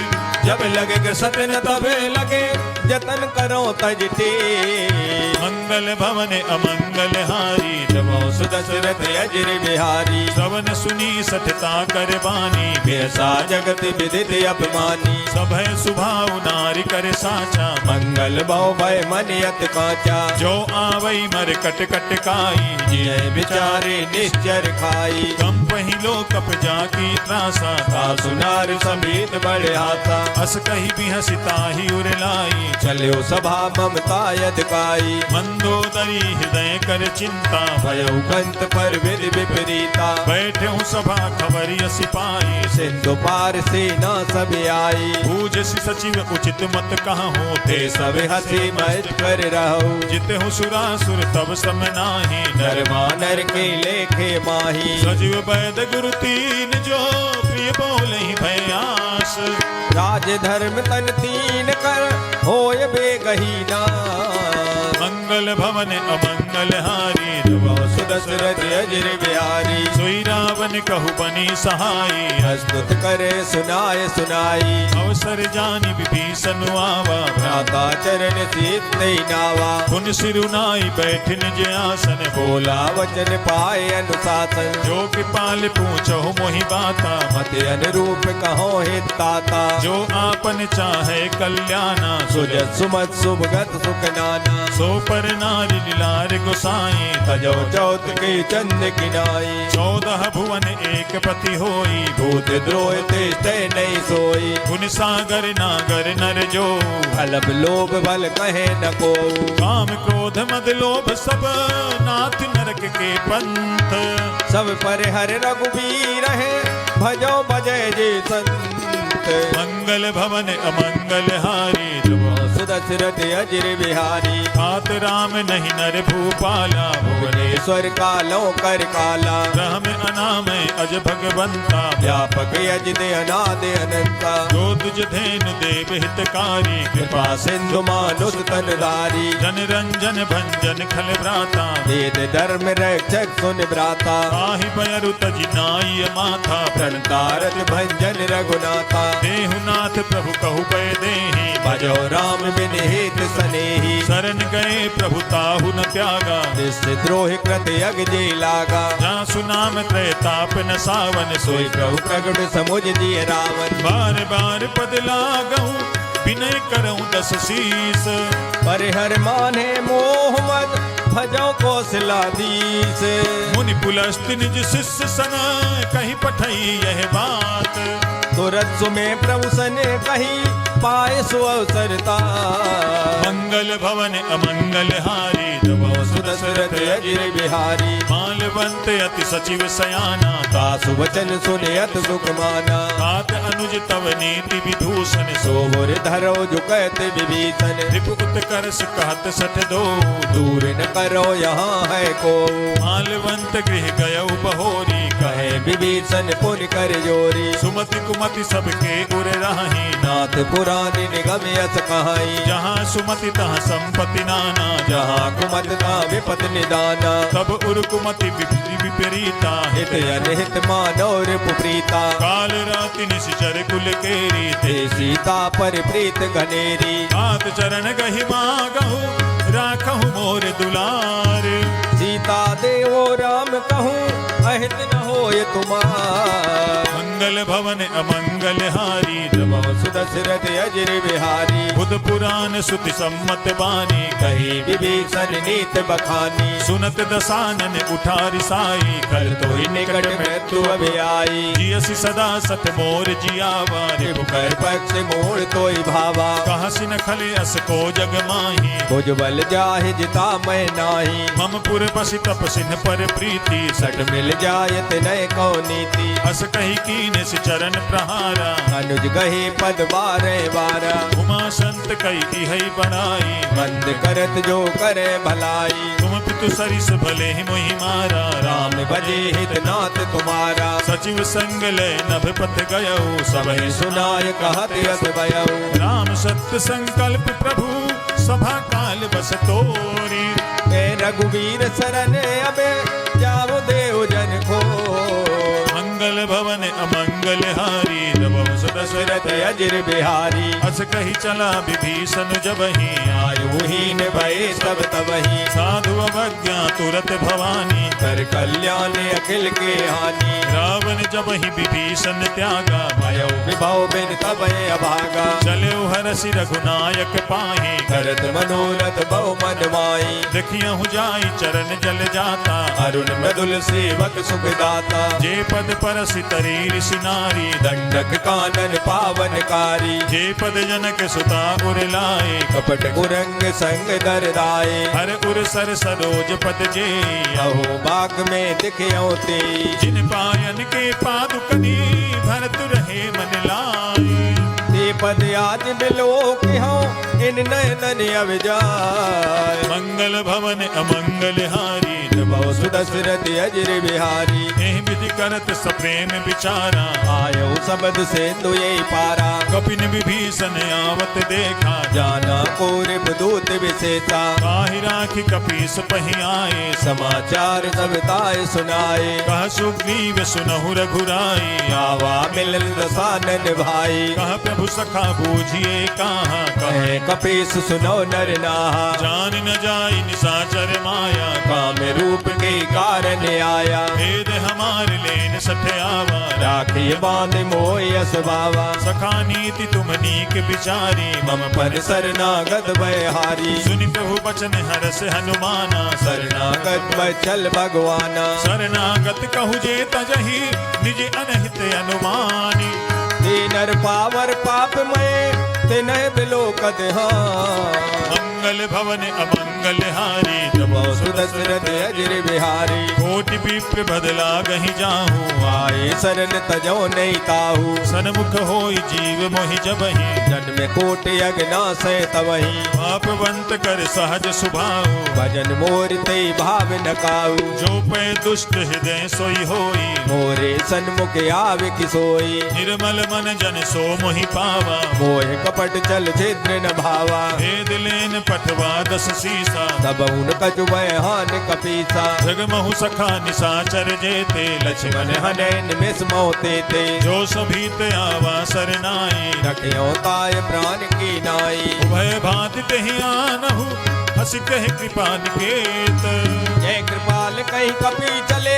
Speaker 2: जब लगे सतन तबे लगे जतन करो तजते
Speaker 1: मंगल भवन अमंगल हारी
Speaker 2: जबो सुदशरथ अजिर बिहारी
Speaker 1: श्रवण सुनी सठता कर बानी
Speaker 2: बेसा जगत विदित अपमानी
Speaker 1: सभय सुभाव नारी कर साचा
Speaker 2: मंगल बहु भय मन यत काचा
Speaker 1: जो आवई मर कट कट काई
Speaker 2: जय बिचारे निश्चर खाई
Speaker 1: कम पहिलो कप जाकी त्रासा
Speaker 2: सुनार समीत बड़े हाथा
Speaker 1: अस कही भी हसिताही उरलाई
Speaker 2: चलो सभा ममता यदकाई
Speaker 1: मंदोदरी हृदय कर चिंता
Speaker 2: भयउ कंत पर विधि विपरीता
Speaker 1: बैठे हूँ सभा खबरी सिपाही
Speaker 2: सिंधु पार सेना सब आई
Speaker 1: पूज सचिव उचित मत कहाँ होते
Speaker 2: ते सब हंसी मत कर रहो
Speaker 1: जिते हूँ सुरासुर तब सम नाही
Speaker 2: नर मानर के लेखे माही
Speaker 1: सजीव वैद गुरु तीन जो प्रिय बोले भयास
Speaker 2: राज धर्म तन तीन कर होय बेगहीना
Speaker 1: मंगल भवन अमंगल हारी
Speaker 2: सुदशरथ अजिर बिहारी
Speaker 1: सोई रावण कहु बनी सहाई
Speaker 2: हस्तुत करे सुनाए सुनाई
Speaker 1: अवसर जानि विभीषण आवा
Speaker 2: भ्राता चरण सीत नहीं नावा
Speaker 1: पुन सिरुनाई बैठ निज आसन
Speaker 2: बोला वचन पाए अनुशासन
Speaker 1: जो कृपाल पूछो मोहि बाता
Speaker 2: मत अनुरूप कहो हित ताता
Speaker 1: जो आपन चाहे कल्याणा
Speaker 2: सुजत सुमत सुभगत सुख नाना
Speaker 1: सो पर नारी लीलार गोसाई
Speaker 2: तजो चौथ के चंद किनाई
Speaker 1: 14 भुवन एक पति होई
Speaker 2: भूत द्रोह ते नहीं सोई
Speaker 1: गुण सागर नागर नर जो
Speaker 2: अलप लोभ बल कहे न को
Speaker 1: काम क्रोध मद लोभ सब नाथ नरक के पंथ
Speaker 2: सब पर हर रघुबीर है भजो भजय जे संत
Speaker 1: मंगल भवन अमंगल हारी
Speaker 2: सुदशरथ अजिर बिहारी
Speaker 1: तात राम नहीं नर भूपाला
Speaker 2: भुवनेश्वर कालो कर काला
Speaker 1: राम अनामय अज भगवंता
Speaker 2: व्यापक यज दे अनाद अनंता
Speaker 1: जो तुझ धेनु देव हितकारी
Speaker 2: कृपा सिंधु मानुष तनधारी
Speaker 1: जन रंजन भंजन खल भ्राता
Speaker 2: वेद धर्म रक्षक सुन भ्राता
Speaker 1: आहि बयरु तज नाई माथा
Speaker 2: प्रणतारत भंजन रघुनाथा
Speaker 1: देहुनाथ प्रभु कहु पै देहि
Speaker 2: भजो राम बिन हित सनेही
Speaker 1: शरण गए प्रभु ताहु न त्यागा
Speaker 2: निश्चित द्रोह कृत सुरत यग जे लागा।
Speaker 1: जहाँ सुनाम त्रैताप न सावन
Speaker 2: सोई
Speaker 1: सोई
Speaker 2: प्रभु प्रगट समुझ दिए रावण।
Speaker 1: बार बार पद लागहूँ विनय करऊँ दस शीस।
Speaker 2: पर हर माने मोह मद भजो कौशलाधीश।
Speaker 1: मुनि पुलस्त्य निज शिष्य सन कहीं पठई यह बात।
Speaker 2: तुरत सुमे प्रभु सने कही पाए सो अवसरता।
Speaker 1: मंगल भवन अमंगल हारी दबो
Speaker 2: सुदशरथ अजिर बिहारी।
Speaker 1: मालवंत अति सचिव सयाना
Speaker 2: दासु वचन सुने अत सुख माना।
Speaker 1: तात अनुज तव नीति विभूषण सो
Speaker 2: सोहर धरो झुकत विभीषण।
Speaker 1: रिपु उत्कर्ष कहत सठ दो
Speaker 2: दूर न करो यहाँ है को।
Speaker 1: मालवंत गृह गयउ बहोरी
Speaker 2: कहे विभीषण पुन कर जोरी।
Speaker 1: सुमति कुमति सबके उर राही
Speaker 2: नाथ पुराण निगम यस कहाई।
Speaker 1: जहाँ सुमति तहाँ संपत्ति नाना
Speaker 2: जहाँ कुमत ना विपत निदाना।
Speaker 1: तब उर कुमति विपरीता
Speaker 2: हित अनहित मानव रिपुप्रीता।
Speaker 1: काल राति निश्चर कुल केरी
Speaker 2: ते सीता पर प्रीत घनेरी।
Speaker 1: हाथ चरण गहि मागहु राखहु मोर दुलार।
Speaker 2: सीता देवो राम कहूँ अहित न होय तुमार।
Speaker 1: मंगल भवन अमंगल हारी
Speaker 2: नमो सुदशरथ अजिर बिहारी।
Speaker 1: बुध पुराण सुति सम्मत बानी
Speaker 2: कही विभीषण नीत बखानी।
Speaker 1: सुनत दसानन उठारी साई
Speaker 2: कल तो ही निकट मृत्यु अभी आई।
Speaker 1: जियसि सदा सत मोर जियावा रिपु
Speaker 2: कर पक्ष मोड़ तोय भावा।
Speaker 1: कहाँ सिन खले अस को जग माही
Speaker 2: भुज बल जाहि जिता मैं नाही।
Speaker 1: मम पुर बसि तप सिन पर प्रीति
Speaker 2: सट मिल जायत नय को नीति।
Speaker 1: अस कही कीन से चरण प्रहारा
Speaker 2: अनुज गहे पद बारे बारा।
Speaker 1: उमा संत कई है बनाई
Speaker 2: मंद करत जो करे भलाई।
Speaker 1: तुम पितु सरिस भले ही मोहि मारा
Speaker 2: राम भजे हित नाथ तुम्हारा।
Speaker 1: सचिव संग ले नभ पथ गयऊ सब
Speaker 2: सबहि सुनाय कहत यस भयऊ।
Speaker 1: राम सत्य संकल्प प्रभु सभा काल बस तोरी
Speaker 2: ए रघुवीर शरण अबे जाओ देव जन को।
Speaker 1: मंगल भवन अमंगल हारी नभो
Speaker 2: दशरथ अजिर बिहारी।
Speaker 1: अस कही चला विभीषण जबहि
Speaker 2: आयुहीन भये सब तबहि।
Speaker 1: साधु अवज्ञा तुरत भवानी
Speaker 2: कर कल्याण अखिल के हानि।
Speaker 1: रावण जबहि विभीषण त्यागा
Speaker 2: भयो विभव बिन तबय अभागा।
Speaker 1: चले हरसि रघुनायक पाहि
Speaker 2: करत मनोरथ बहु मन माई।
Speaker 1: देखियहु जाई चरण जल जाता
Speaker 2: अरुण मृदुल सेवक सुखदाता।
Speaker 1: जे पद परसि तरी ऋषि नारी
Speaker 2: दंडक कानन पावनकारी।
Speaker 1: जे पद जनक सुता उर लाए
Speaker 2: कपट कुरंग संग दरदाए।
Speaker 1: हर उर सर सरोज पद जे
Speaker 2: अहो बाग में दिखयो ते।
Speaker 1: जिन पायन के पादुकनी भरत रहे मन लाए
Speaker 2: ते पद आज मिलो कि हो इन नयन अविजाय।
Speaker 1: मंगल भवन अमंगल हारी
Speaker 2: नमो सुदशरथ अजिर बिहारी।
Speaker 1: एहि विधि करत सप्रेम विचारा
Speaker 2: आयो सबद से तुये पारा।
Speaker 1: कपिन विभीषण आवत देखा
Speaker 2: जाना कोरिब दूत विशेषा।
Speaker 1: काहि राखि कपीस पहि आए
Speaker 2: समाचार सब ताय सुनाए।
Speaker 1: कह सुग्रीव सुनहु रघुराई
Speaker 2: आवा मिलल दसानन भाई।
Speaker 1: कह प्रभु सखा बूझिए कहाँ
Speaker 2: कहे कपीस सुनो नर नाहा।
Speaker 1: जान न जाई निशाचर माया
Speaker 2: काम रूप के कारण आया।
Speaker 1: भेद हमार लेन सठ आवा
Speaker 2: राखिए बांध मोयस बावा।
Speaker 1: सखा नीति तुम नीक विचारी
Speaker 2: मम पर शरणागत भयहारी।
Speaker 1: सुनि प्रभु बचन हरस हनुमाना
Speaker 2: शरणागत बचल भगवाना।
Speaker 1: शरणागत कहु जे तजहि निज अनहित अनुमानी
Speaker 2: ते नर पावर पाप मय ते नय बिलोकत हाँ।
Speaker 1: मंगल भवन अमंगल हारी
Speaker 2: नमो सुदशरथ अजिर बिहारी।
Speaker 1: कोटि विप्र बदला गहि जाहू
Speaker 2: आए शरण तजो नहीं ताहू।
Speaker 1: सन्मुख होई जीव मोहि जबहि
Speaker 2: जन्म कोटि अगना से तवही।
Speaker 1: पापवंत कर सहज सुभाऊ
Speaker 2: भजन मोर ते भाव न काऊ।
Speaker 1: जो पै दुष्ट हृदय सोई होई
Speaker 2: मोरे सन्मुख आवे किसोई।
Speaker 1: निर्मल मन जन सो मोहि पावा
Speaker 2: मोह कपट चल छिद्र न भावा।
Speaker 1: भेद लेन पठवा दस सीसा
Speaker 2: तब उन कछु हान कपीसा।
Speaker 1: जगमहु सखा निशाचर जेते
Speaker 2: लक्ष्मण हने निमिष मोते ते।
Speaker 1: जो सभी ते आवा सरनाई
Speaker 2: रखियो ताय प्राण की नाई।
Speaker 1: उभय भांति तेहि आनहु हस कह कृपा निकेत।
Speaker 2: जय कृपाल कहीं कपि चले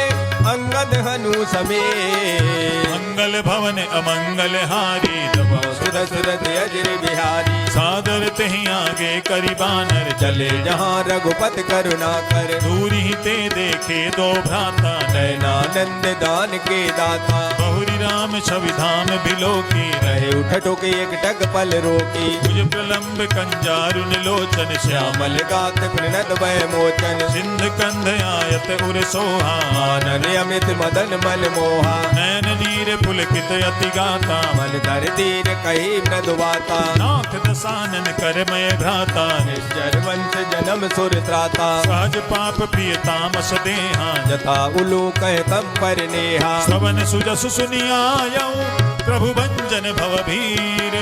Speaker 2: अंगद हनु समेत।
Speaker 1: मंगल भवन अमंगल हारी दबा
Speaker 2: सुरत अजर बिहारी।
Speaker 1: सादर तहि आगे करी बानर
Speaker 2: चले जहाँ रघुपति करुणा कर।
Speaker 1: दूरी ते देखे दो भ्राता
Speaker 2: नयनानंद दान के दाता।
Speaker 1: बहुरी राम छवि धाम बिलो की
Speaker 2: रहे उठ टोके एक टक पल रोकी।
Speaker 1: भुज प्रलंब कंजारुन लोचन श्याम
Speaker 2: श्यामल गात प्रणत भय मोचन।
Speaker 1: सिंध कंध आयत उर सोहा
Speaker 2: आनन अमित मदन मन मोहा।
Speaker 1: नैन नीर पुलकित अति गाता
Speaker 2: मन धर दीन कही न दुबाता।
Speaker 1: नाथ दसानन करमय भ्राता
Speaker 2: निश्चर वंश जन्म सुर त्राता।
Speaker 1: सहज पाप प्रिय तामस देहा
Speaker 2: जथा उलू कह तम पर नेहा।
Speaker 1: श्रवण सुजसु सुनियायऊ प्रभु भंजन भवभीर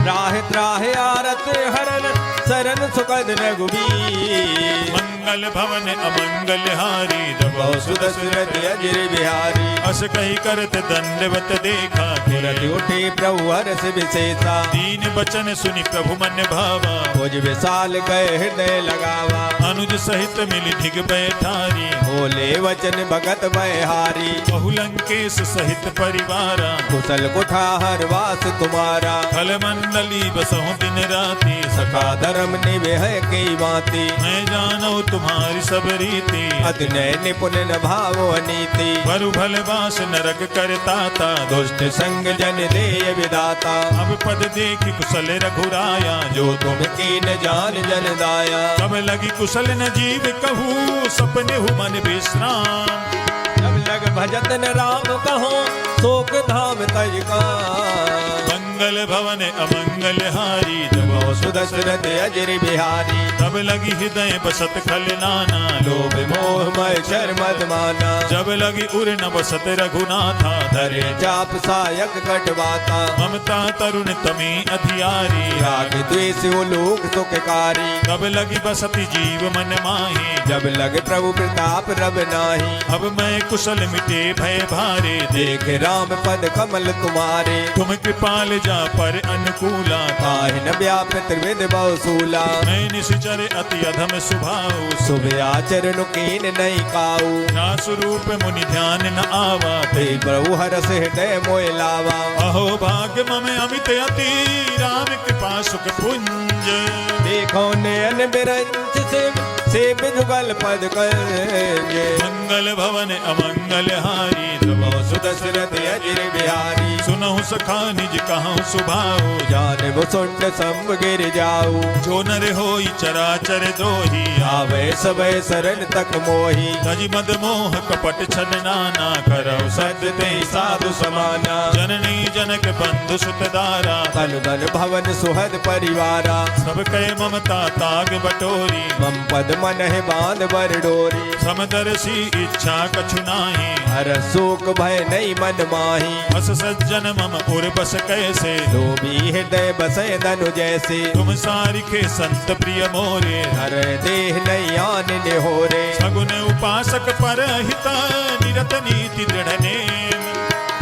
Speaker 2: राह त्राह आरत हरन सरन सुखद रघुबीर।
Speaker 1: मंगल भवन अमंगल हारी दबो
Speaker 2: सुदसुरत अजर बिहारी।
Speaker 1: अस कही करत दंडवत देखा
Speaker 2: तुरत उठे प्रभु हरस विशेषा।
Speaker 1: दीन बचन सुनि प्रभु मन भावा
Speaker 2: भुज विशाल गए हृदय लगावा।
Speaker 1: अनुज सहित मिली ढिग बैठारी
Speaker 2: बोले वचन भगत बहारी।
Speaker 1: बहुलंकेश सहित परिवारा
Speaker 2: कुशल कुठार वास तुम्हारा।
Speaker 1: फल मंडली बसहु दिन राति
Speaker 2: सखा धर्म निवेह की बाती।
Speaker 1: मैं जानू तुम्हारी सब रीति
Speaker 2: अति नय निपुण न भावो अनीति।
Speaker 1: बरु भल बास नरक करताता
Speaker 2: दुष्ट संग जन देय विदाता।
Speaker 1: अब पद देखी कुशल रघुराया
Speaker 2: जो तुम की न जान जन दाया।
Speaker 1: सब लगी कुशल न जीव कहूँ सपने हु मन विश्राम।
Speaker 2: जब लग भजत न राम कहो शोक धाम तज का।
Speaker 1: मंगल भवन अमंगल हारी दबो
Speaker 2: सुदशरथ अजर बिहारी।
Speaker 1: तब लगी हृदय बसत खल नाना
Speaker 2: लोभ मोह मय शर मद माना।
Speaker 1: जब लगी उर न बसत रघुनाथा
Speaker 2: धरे चाप सायक कटवाता।
Speaker 1: ममता तरुण तमी अधियारी
Speaker 2: राग द्वेष लोक सुखकारी।
Speaker 1: तब लगी बसती जीव मन माही
Speaker 2: जब लग प्रभु प्रताप रब नाही।
Speaker 1: अब मैं कुशल मिटे भय भारे
Speaker 2: देख राम पद कमल तुम्हारे।
Speaker 1: तुम कृपाल जा पर अनुकूला
Speaker 2: ताहि न व्याप त्रिविध बहुसूला।
Speaker 1: मैं निश्चर अति अधम सुभाऊ
Speaker 2: शुभ आचरण कीन नहीं काऊ।
Speaker 1: ना स्वरूप मुनि ध्यान न आवा
Speaker 2: ते प्रभु हरस हृदय मोय लावा।
Speaker 1: अहो भाग्य मम अमित अति राम कृपा सुख पुंज।
Speaker 2: देखो नयन बिरंच से जुगल पद करेंगे।
Speaker 1: मंगल भवन अमंगल हारी
Speaker 2: प्रभु सुदशरथ अजर बिहारी।
Speaker 1: सुनहु सखा निज कहूँ सुभाऊ
Speaker 2: जाने वो सुंड संग गिर जाऊ।
Speaker 1: जो नर होई चराचर द्रोही
Speaker 2: आवे सबे शरण तक मोही।
Speaker 1: तज मद मोह कपट छल नाना करौ सत्य ते साधु समाना। जननी जनक बंधु सुत दारा
Speaker 2: तन धन भवन सुहद परिवारा।
Speaker 1: सब कह ममता ताग बटोरी
Speaker 2: मम पद मन है बांध बर डोरी।
Speaker 1: समदर्शी इच्छा कछु नाही
Speaker 2: हर शोक भय नहीं मन माही।
Speaker 1: बस सज्जन मम उर बस कैसे
Speaker 2: लोभी हृदय बसय धनु जैसे।
Speaker 1: तुम सारिखे संत प्रिय मोरे
Speaker 2: हर देह नहीं आन निहोरे।
Speaker 1: सगुन उपासक पर हिता निरत नीति दृढ़ नेम।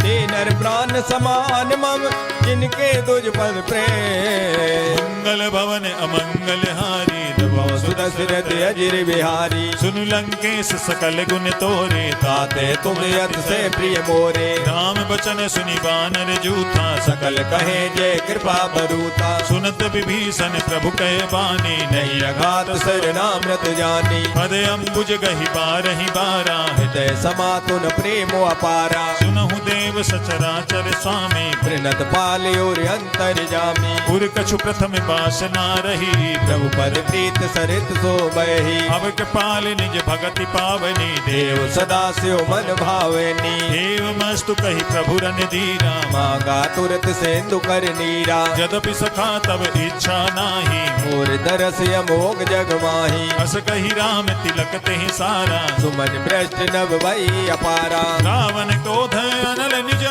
Speaker 2: ते नर प्राण समान मम जिनके तुझ पद प्रेम।
Speaker 1: मंगल भवन अमंगल हारी दबो
Speaker 2: सुदशरथ अजर बिहारी।
Speaker 1: सुनु लंकेश सकल गुण तोरे
Speaker 2: ताते तुम अत से प्रिय मोरे।
Speaker 1: राम बचन सुनि बानर जूथा
Speaker 2: सकल कहे जय कृपा बरूता।
Speaker 1: सुनत विभीषण प्रभु कहे बानी
Speaker 2: नहीं अघात सर नामृत जानी।
Speaker 1: पद अम्बुज गहि बारहि बारा
Speaker 2: हृदय समातुन प्रेम अपारा।
Speaker 1: सुनहु देव सचराचर स्वामी
Speaker 2: प्रणत पाले और अंतर जामी।
Speaker 1: पुर कछु प्रथम बासना रही
Speaker 2: प्रभु पद प्रीत सरित सो बही।
Speaker 1: अब के पाल निज भगति पावनी
Speaker 2: देव सदा शिव मन भावनी।
Speaker 1: देव मस्तु कही प्रभु रन धीरा
Speaker 2: मांगा तुरत सेंदु कर नीरा।
Speaker 1: यद्यपि सखा तब इच्छा नाही
Speaker 2: मोर दरस अमोघ जग माही।
Speaker 1: अस कही राम तिलक तेहि सारा
Speaker 2: सुमन भ्रष्ट नभ भई अपारा।
Speaker 1: रावण क्रोध अनल निज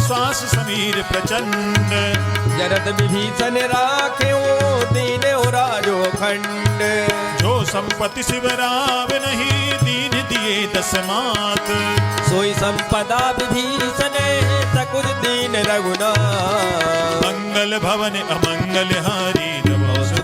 Speaker 1: श्वास समीर प्रचंड।
Speaker 2: जरत विभीषण राखे दीन राजो खंड।
Speaker 1: जो संपत्ति शिवराव नहीं दीन दिए दस मात।
Speaker 2: सोई संपदा विभीषण सकुल दीन रघुनाथ।
Speaker 1: मंगल भवन अमंगल हारी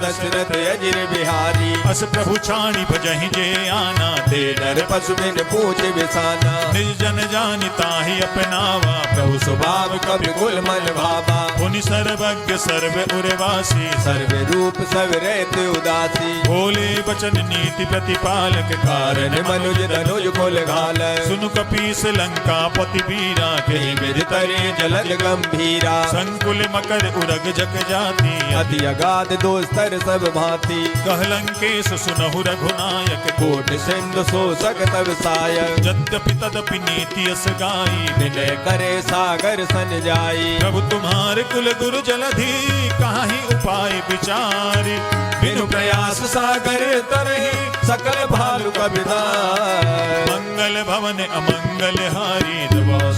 Speaker 2: दशरथ अजिर बिहारी।
Speaker 1: अस प्रभु छाणी भजहि जे आना,
Speaker 2: ते नर पशु बिन पूछ बिसाना।
Speaker 1: निज जन जानिता ही अपनावा,
Speaker 2: प्रभु स्वभाव कवि कुल मन भावा।
Speaker 1: पुनि सर्वज्ञ सर्व उर्वासी,
Speaker 2: सर्व रूप सब रहते उदासी।
Speaker 1: बोले बचन नीति प्रतिपालक,
Speaker 2: कारण मनुज धनुज कुल घाल।
Speaker 1: सुनु कपीस लंका पति बीरा,
Speaker 2: कहीं बिर तरे जलद गंभीरा।
Speaker 1: संकुल मकर उरग जग जाति,
Speaker 2: अति अगाध दोस्तर सब भांति।
Speaker 1: कह लंकेश सुनहु रघुनायक,
Speaker 2: कोट सिंधु शोषक तब सायक।
Speaker 1: यद्यपि तदपि नीति अस गाई,
Speaker 2: विनय करे सागर सन जाई।
Speaker 1: प्रभु तुम्हारे कुल गुरु जलधि, काहि उपाय विचारी।
Speaker 2: बिनु प्रयास सागर तरहि, सकल भालु कबिधार।
Speaker 1: मंगल भवन अमंगल हारी,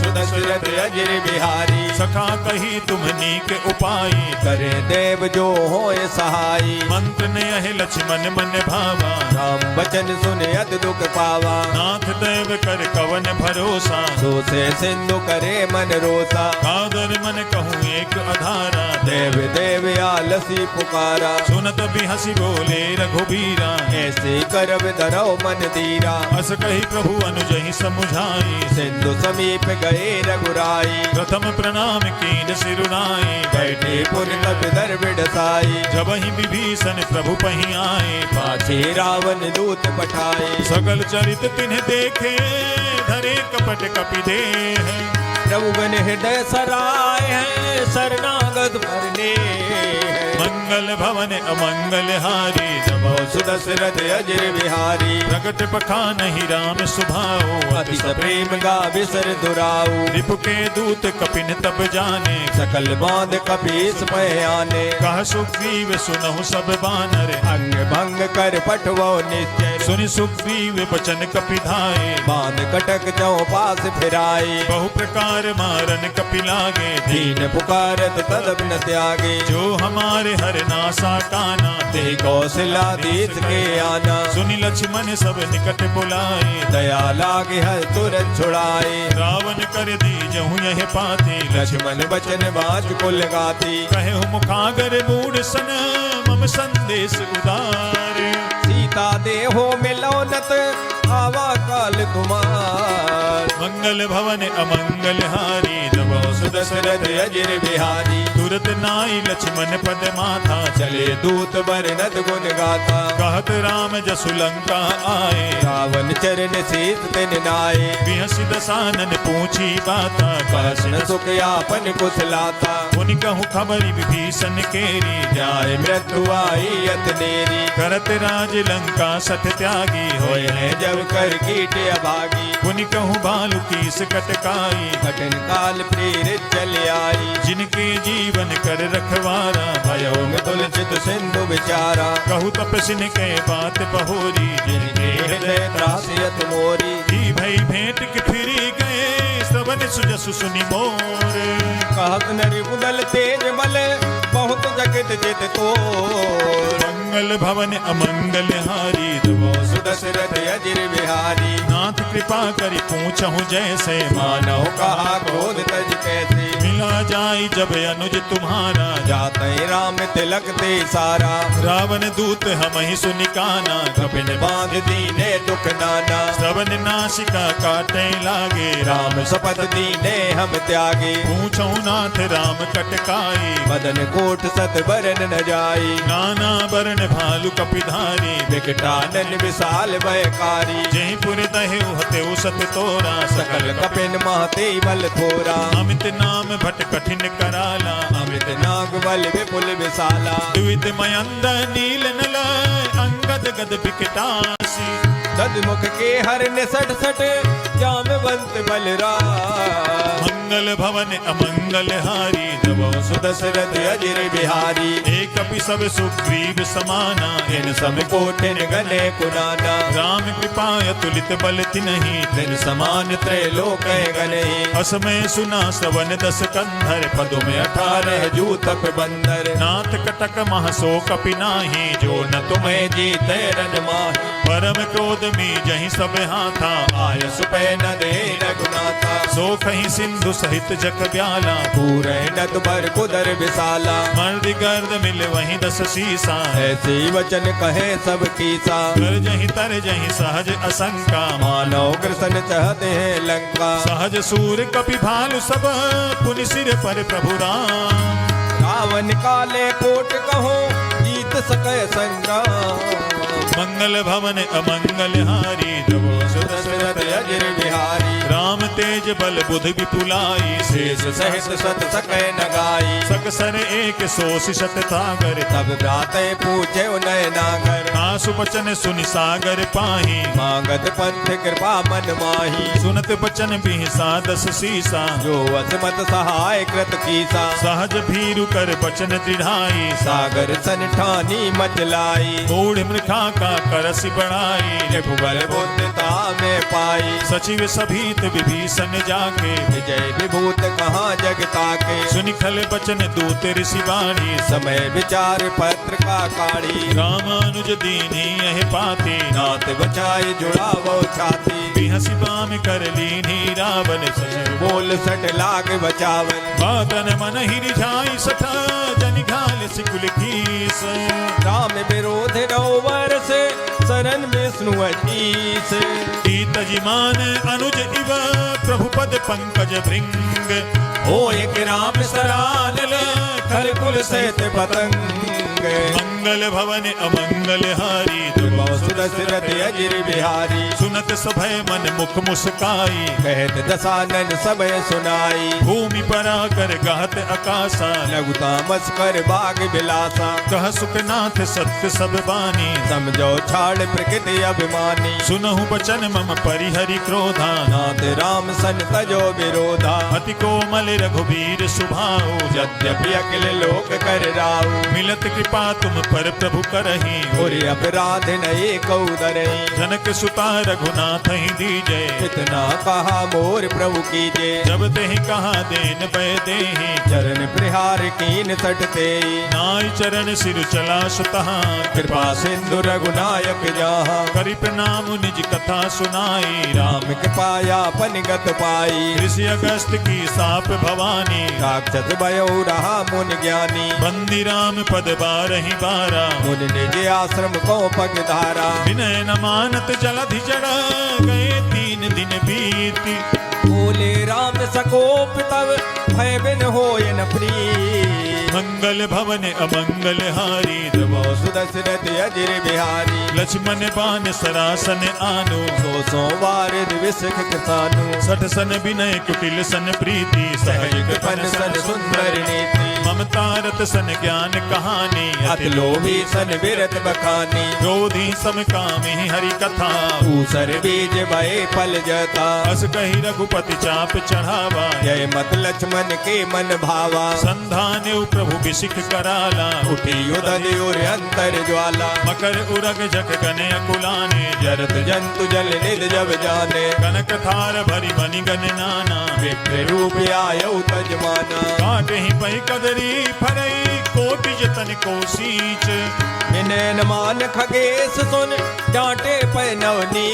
Speaker 2: दशरथ अजिर बिहारी।
Speaker 1: सखा कही तुमनी के उपाय,
Speaker 2: करे देव जो होय सहाई।
Speaker 1: मंत्र ने यह लक्ष्मण मन भावा,
Speaker 2: राम बचन सुने अत दुख पावा।
Speaker 1: नाथ देव कर कवन भरोसा,
Speaker 2: सो से सिंधु करे मन रोसा।
Speaker 1: कादर मन कहूँ एक अधारा,
Speaker 2: देव देव आलसी पुकारा।
Speaker 1: सुनत भी हंसी बोले रघुबीरा,
Speaker 2: ऐसे करब धरौ मन धीरा।
Speaker 1: अस कही प्रभु अनुजहि समुझाई,
Speaker 2: सिंधु समीप गए रघुराई।
Speaker 1: प्रथम प्रणाम कीन सिरुनाई,
Speaker 2: बैठे पुर कप दर बिडसाई।
Speaker 1: जब ही विभीषण प्रभु पही आए,
Speaker 2: पाछे रावण दूत पठाए।
Speaker 1: सकल चरित तिन्ह देखे, धरे कपट कपि देह।
Speaker 2: प्रभु बन हृदय सराय है, शरणागत भरने।
Speaker 1: मंगल भवन अमंगल हारी, जबो
Speaker 2: सुदशरथ अजिर बिहारी।
Speaker 1: प्रगट पखान ही राम सुभाओ,
Speaker 2: अति प्रेम गा बिसर दुराऊ।
Speaker 1: रिपु के दूत कपिन तब जाने,
Speaker 2: सकल बांध कपीस पय आने।
Speaker 1: कह सुग्रीव सुनहु सब बानर,
Speaker 2: अंग भंग कर पठवो निश्चय।
Speaker 1: सुनि सुग्रीव बचन कपि धाये,
Speaker 2: बांध कटक चौ पास फिराए।
Speaker 1: बहु प्रकार मारन कपि लागे,
Speaker 2: दीन पुकारत तदप न त्यागे।
Speaker 1: जो हमारे हर नासा काना,
Speaker 2: ते कौशलाधीश के आना।
Speaker 1: सुनि लक्ष्मण सब निकट बुलाए,
Speaker 2: दया लागे हर तुरंत छुड़ाए।
Speaker 1: रावण कर दीजहु यह पाते,
Speaker 2: लक्ष्मण बचन बाज कुल गाती।
Speaker 1: कहु मुखागर मूढ़ सन, मम संदेश उदार।
Speaker 2: सीता देहो मिलौनत, आवा काल कुमार।
Speaker 1: मंगल भवन अमंगल हारी, जबो
Speaker 2: सुदशरथ अजिर बिहारी।
Speaker 1: तुरत नाई लक्ष्मण पद माथा,
Speaker 2: चले दूत बरनत गुण गाथा।
Speaker 1: कहत राम जसु लंका आए,
Speaker 2: रावण चरण शीत तिन नाये।
Speaker 1: बिहसि दसानन पूछी बाता,
Speaker 2: कहसन सुख यापन कुशलाता।
Speaker 1: पुनि कहूँ खबरि विभीषण केरी,
Speaker 2: जाय मृत्यु आई अतनेरी।
Speaker 1: करत राज लंका सत त्यागी,
Speaker 2: होय है जब कर कीट अभागी।
Speaker 1: पुनि कहूँ बालु कीस कटकाई,
Speaker 2: कठिन काल प्रेरित चल आई।
Speaker 1: जिनके जीवन कर रखवारा,
Speaker 2: भयो में तुलसित सिंधु विचारा।
Speaker 1: कहु तपसिन के बात बहोरी,
Speaker 2: जिनके हृदय त्रासियत मोरी।
Speaker 1: ही भई भेंट के फिरी गए, श्रवण सुजसु सुनि मोर।
Speaker 2: कहत नरि उदल तेज बल, बहुत जगत जित तोर।
Speaker 1: मंगल भवन अमंगल हारी, जबो
Speaker 2: सुदशरथ अजिर बिहारी।
Speaker 1: नाथ कृपा करि पूछहु जैसे,
Speaker 2: मानव कहा क्रोध तज कैसे।
Speaker 1: मिला जाई जब अनुज तुम्हारा,
Speaker 2: जाते राम तिलक ते सारा।
Speaker 1: रावण दूत हम ही सुनिकाना,
Speaker 2: कपिन बांध दीने दुख नाना।
Speaker 1: श्रवण नासिका काटे लागे,
Speaker 2: राम शपथ दीने हम त्यागे।
Speaker 1: पूछहु नाथ राम कटकाई,
Speaker 2: मदन कोट सत बरन न जाई।
Speaker 1: नाना बरन भालु कपिधारी,
Speaker 2: विकटानन विशाल भयकारी।
Speaker 1: जहि पुर दहेउ हतेउ सत तोरा,
Speaker 2: सकल कपिन महते बल थोरा।
Speaker 1: अमित नाम भट कठिन कराला,
Speaker 2: अमृत नाग बल विपुल विशाला।
Speaker 1: द्वित मयंद नील नल, अंगद गद विकटासी।
Speaker 2: तदमुख के हर निसट सट, जामवंत बलराम।
Speaker 1: मंगल भवन अमंगल हारी, जबो
Speaker 2: सुदशरथ अजिर बिहारी।
Speaker 1: एक कपि सब सुग्रीव समाना,
Speaker 2: इन सब कोटिन गने कुनाना।
Speaker 1: राम कृपा अतुलित बल तिन्हि,
Speaker 2: दिन समान त्रैलोक गनहि।
Speaker 1: असमय सुना श्रवण दस कंधर,
Speaker 2: पदुम 18 जूतप बंदर।
Speaker 1: नाथ कटक महसो कपि नाही,
Speaker 2: जो न तुम्हें जीते रन माही।
Speaker 1: परम क्रोध मी जहि सब हाथा,
Speaker 2: आय सुपै न दे रघुनाथा।
Speaker 1: सो कहीं सिंधु सहित जग ब्याला,
Speaker 2: पूरे नद पर कुदर विशाला,
Speaker 1: मर्द गर्द मिल वहीं 10 शीसा,
Speaker 2: ऐसे वचन कहे सब कीसा,
Speaker 1: कर जहीं तर जहीं सहज असंका,
Speaker 2: मानव कृष्ण चाहते हैं लंका,
Speaker 1: सहज सूर कपि भालु सब, पुनि सिर पर प्रभु राम,
Speaker 2: रावण काले कोट कहो जीत सके संग्राम,
Speaker 1: मंगल भवन अमंगल हारी, द्रवो
Speaker 2: दशरथ अजर बिहारी,
Speaker 1: राम तेज बल बुध विपुलाई,
Speaker 2: शेष सहित सत सके नगाई,
Speaker 1: सकसर एक सोष शत तागर,
Speaker 2: तब भ्राते पूछे उनय नागर,
Speaker 1: आसु बचन सुनि सागर पाही,
Speaker 2: मांगत पंथ कृपा मन माही,
Speaker 1: सुनत बचन बिहसा 10 शीसा,
Speaker 2: जो असमत सहाय कृत कीसा,
Speaker 1: सहज भीरु कर बचन दृढ़ाई,
Speaker 2: सागर सन ठानी मचलाई,
Speaker 1: मूढ़ मृखा का करसि बढ़ाई,
Speaker 2: रघुबर बुद्धता में पाई,
Speaker 1: सचिव सभीत विभीषण जाके,
Speaker 2: विजय विभूत कहाँ जगता के,
Speaker 1: सुनि खल बचन दूत ऋषि वाणी,
Speaker 2: समय विचार पत्र का काढ़ी,
Speaker 1: रामानुज दीनी यह पाते,
Speaker 2: नाथ बचाए जुड़ावो छाती,
Speaker 1: बिहसि बाम कर लीनी रावण सजन,
Speaker 2: बोल सट लाग बचावन,
Speaker 1: बादन मन ही रिझाई सठा, जनि घाल सिकुल कीस,
Speaker 2: राम विरोध नौ वर्ष शरण विष्णु अतीस,
Speaker 1: कीतजिमान अनुज इव प्रभु पद पंकज भृंग,
Speaker 2: हो एक राम सरानल खल कुल सहित पतंग,
Speaker 1: मंगल भवन अमंगल हारी,
Speaker 2: दशरथ अजर बिहारी,
Speaker 1: सुनत सभय मन मुख मुस्काई,
Speaker 2: कहत दशानन समय सुनाई,
Speaker 1: भूमि परा कर गहत आकाशा,
Speaker 2: लघु तामस कर बाग बिलासा,
Speaker 1: कह सुखनाथ सत्य सब बानी,
Speaker 2: समझो छाड़ प्रकृति अभिमानी,
Speaker 1: सुनहु बचन मम परिहरि क्रोधा,
Speaker 2: नाथ राम सन तजो विरोधा,
Speaker 1: अति कोमल रघुबीर सुभाऊ,
Speaker 2: यद्यपि अखिल लोक कर राऊ,
Speaker 1: मिलत कृपा तुम पर प्रभु करही,
Speaker 2: और अपराध नये कौदरई,
Speaker 1: जनक सुता रघुनाथ ही दीजय,
Speaker 2: इतना कहा मोर प्रभु कीजे,
Speaker 1: जब तेहि कहा देन पै देहि,
Speaker 2: चरण प्रहार कीन सटते,
Speaker 1: नाई चरण सिर चला सुतहा,
Speaker 2: कृपा सिंधु रघुनायक जहाँ,
Speaker 1: करि प्रणाम निज कथा सुनाई,
Speaker 2: राम कृपाया पनिगत पाई,
Speaker 1: ऋषि अगस्त की साप भवानी,
Speaker 2: राक्षस भयो रहा मुन ज्ञानी,
Speaker 1: बंदी राम पद बारहि बारा,
Speaker 2: मुन निज आश्रम को पग धारा,
Speaker 1: विनय न मानत जलधि जड़ा, गए 3 दिन बीती,
Speaker 2: बोले राम सकोप तब भय बिन होय न प्रीत,
Speaker 1: मंगल भवन अमंगल हारी,
Speaker 2: द्रवो सुदशरथ अजर बिहारी,
Speaker 1: लक्ष्मण बान सरासन आनो,
Speaker 2: सो वारिद विसख कृतानु,
Speaker 1: सठ सन विनय कुटिल सन प्रीति,
Speaker 2: सहज कृपन सन सुंदर नीति,
Speaker 1: ममता रत सन ज्ञान कहानी,
Speaker 2: अति लोभी सन विरत बखानी,
Speaker 1: क्रोधी सम कामी हरि कथा,
Speaker 2: ऊसर बीज भय फल जता,
Speaker 1: अस कही रघुपति चाप चढ़ावा,
Speaker 2: जय मत लक्ष्मण के मन भावा,
Speaker 1: संधान प्रभु बिसिख कराला,
Speaker 2: उठी उदय और अंतर ज्वाला,
Speaker 1: मकर उरग जग गने अकुलाने,
Speaker 2: जरत जंतु जल निध जब जाने,
Speaker 1: कनक थार भरी बनि गन नाना,
Speaker 2: विप्र रूप आयौ तजमाना,
Speaker 1: काटे ही पै कदरी फरई, कोटि जतन को सींच,
Speaker 2: विनयन मान खगेश सुन डांटे पै नवनी,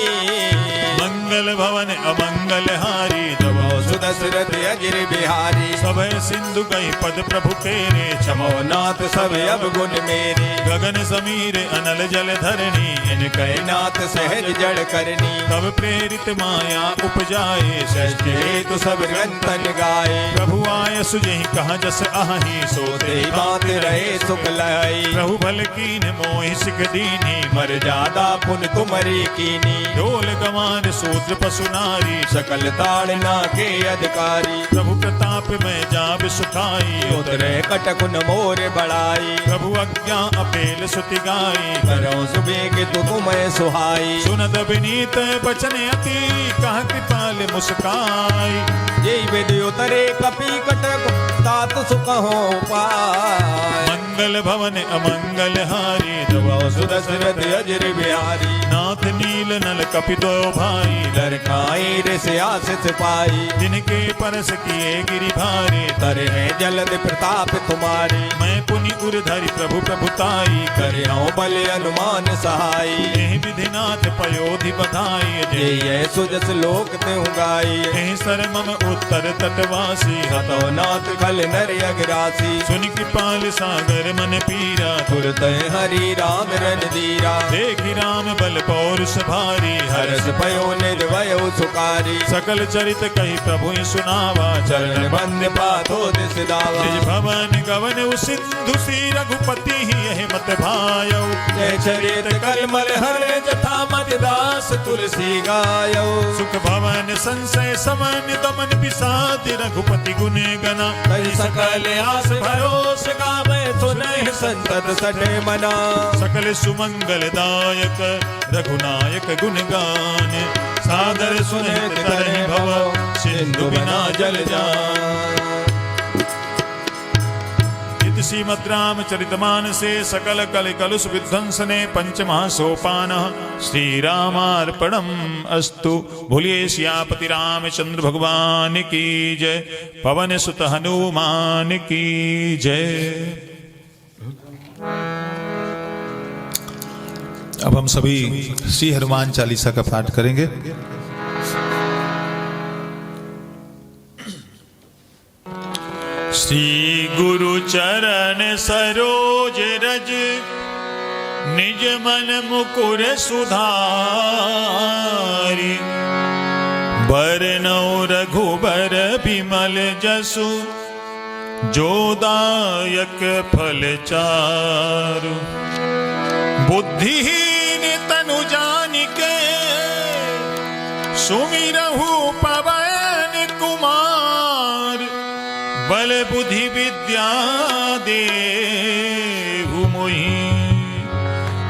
Speaker 1: मंगल भवन अमंगल हारी,
Speaker 2: द्रवो सुदशरथ अजर बिहारी,
Speaker 1: सभय सिंधु गई पद प्रभु तेरे,
Speaker 2: क्षमो नाथ सब अब गुण मेरे,
Speaker 1: गगन समीर अनल जल धरणी,
Speaker 2: इनके नाथ सहज जड़ करनी,
Speaker 1: तब प्रेरित माया उपजाए,
Speaker 2: सृष्टि हेतु सब ग्रंथन गाए,
Speaker 1: प्रभु आय सुजहि कहा जस आही,
Speaker 2: सोते ही बात रहे सुख लाई,
Speaker 1: प्रभु भल कीन मोहि सिख दीनी,
Speaker 2: मर जादा पुन तुमरी कीनी,
Speaker 1: ढोल गवान सूत्र पशु नारी,
Speaker 2: सकल ताड़ना के अधिकारी,
Speaker 1: प्रभु प्रताप में जाब सुखाई,
Speaker 2: उतरे कटकुन मोर बढ़ाई,
Speaker 1: प्रभु आज्ञा अपेल सुति गाई,
Speaker 2: करो सुबेग तु तुम्हें सुहाई,
Speaker 1: सुनद विनीत बचन अति, कहा कृपाल मुस्काई,
Speaker 2: जय विधि उतरे कपि कटक तात सुख हो पाय,
Speaker 1: मंगल भवन अमंगल हारी,
Speaker 2: द्रवो सुदशरथ अजर बिहारी,
Speaker 1: नाथ नील नल कपि दो भाई,
Speaker 2: दरखाई ऋषि आशीष पाई,
Speaker 1: जिनके परस किए गिरि भारे,
Speaker 2: तरे हैं जलद प्रताप तुम्हारी,
Speaker 1: मैं पुनि उरधरि प्रभु प्रभुताई,
Speaker 2: करे हो बल अनुमान सहाई,
Speaker 1: एहि विधिनाथ पयोधि बधाई,
Speaker 2: जय सुजस लोक त्यों गाई,
Speaker 1: एहि सर मम उत्तर तटवासी
Speaker 2: हतो नाथ खल नर अगरासी
Speaker 1: सुन कृपाल सागर मन पीरा
Speaker 2: तुरत हरि राम रणधीरा
Speaker 1: देखि राम बल पौरुष भारी
Speaker 2: हर्ष भयो निर्भय सुकारी
Speaker 1: सकल चरित कही प्रभु सुनावा
Speaker 2: चरण बंद पाथो दिस दावा
Speaker 1: निज भवन गवन सिंधु सी रघुपति ही यह मत भायो
Speaker 2: जय चरित कलमल हर जथा मत दास तुलसी गायो
Speaker 1: सुख भवन संशय समन दमन विषाद रघुपति गुण गना
Speaker 2: कई सकल आस भरोस गावे सुनहि संतत सठे मना
Speaker 1: सकल सुमंगल दायक रघुनायक गुण गान सादर सुनित तरहि भव सिंधु बिना जल जान श्रीमद् रामचरितमानसे सकल कल कलुष विध्वंसने पंचमः सोपानः श्री रामार्पणम् अस्तु। भूलिए सियापति रामचंद्र भगवान की जय, पवन सुत हनुमान की जय। अब हम सभी श्री हनुमान चालीसा का पाठ करेंगे। श्री गुरु चरण सरोज रज निज मन मुकुर सुधारी बरनौ रघुबर बिमल जसु जोदायक फल चारु बुद्धिहीन तनु जानिके सुमिरहु पवन कुमार बल बुद्धि विद्या देहु मोहि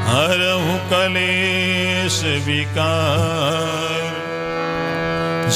Speaker 1: हरहु कलेश विकार।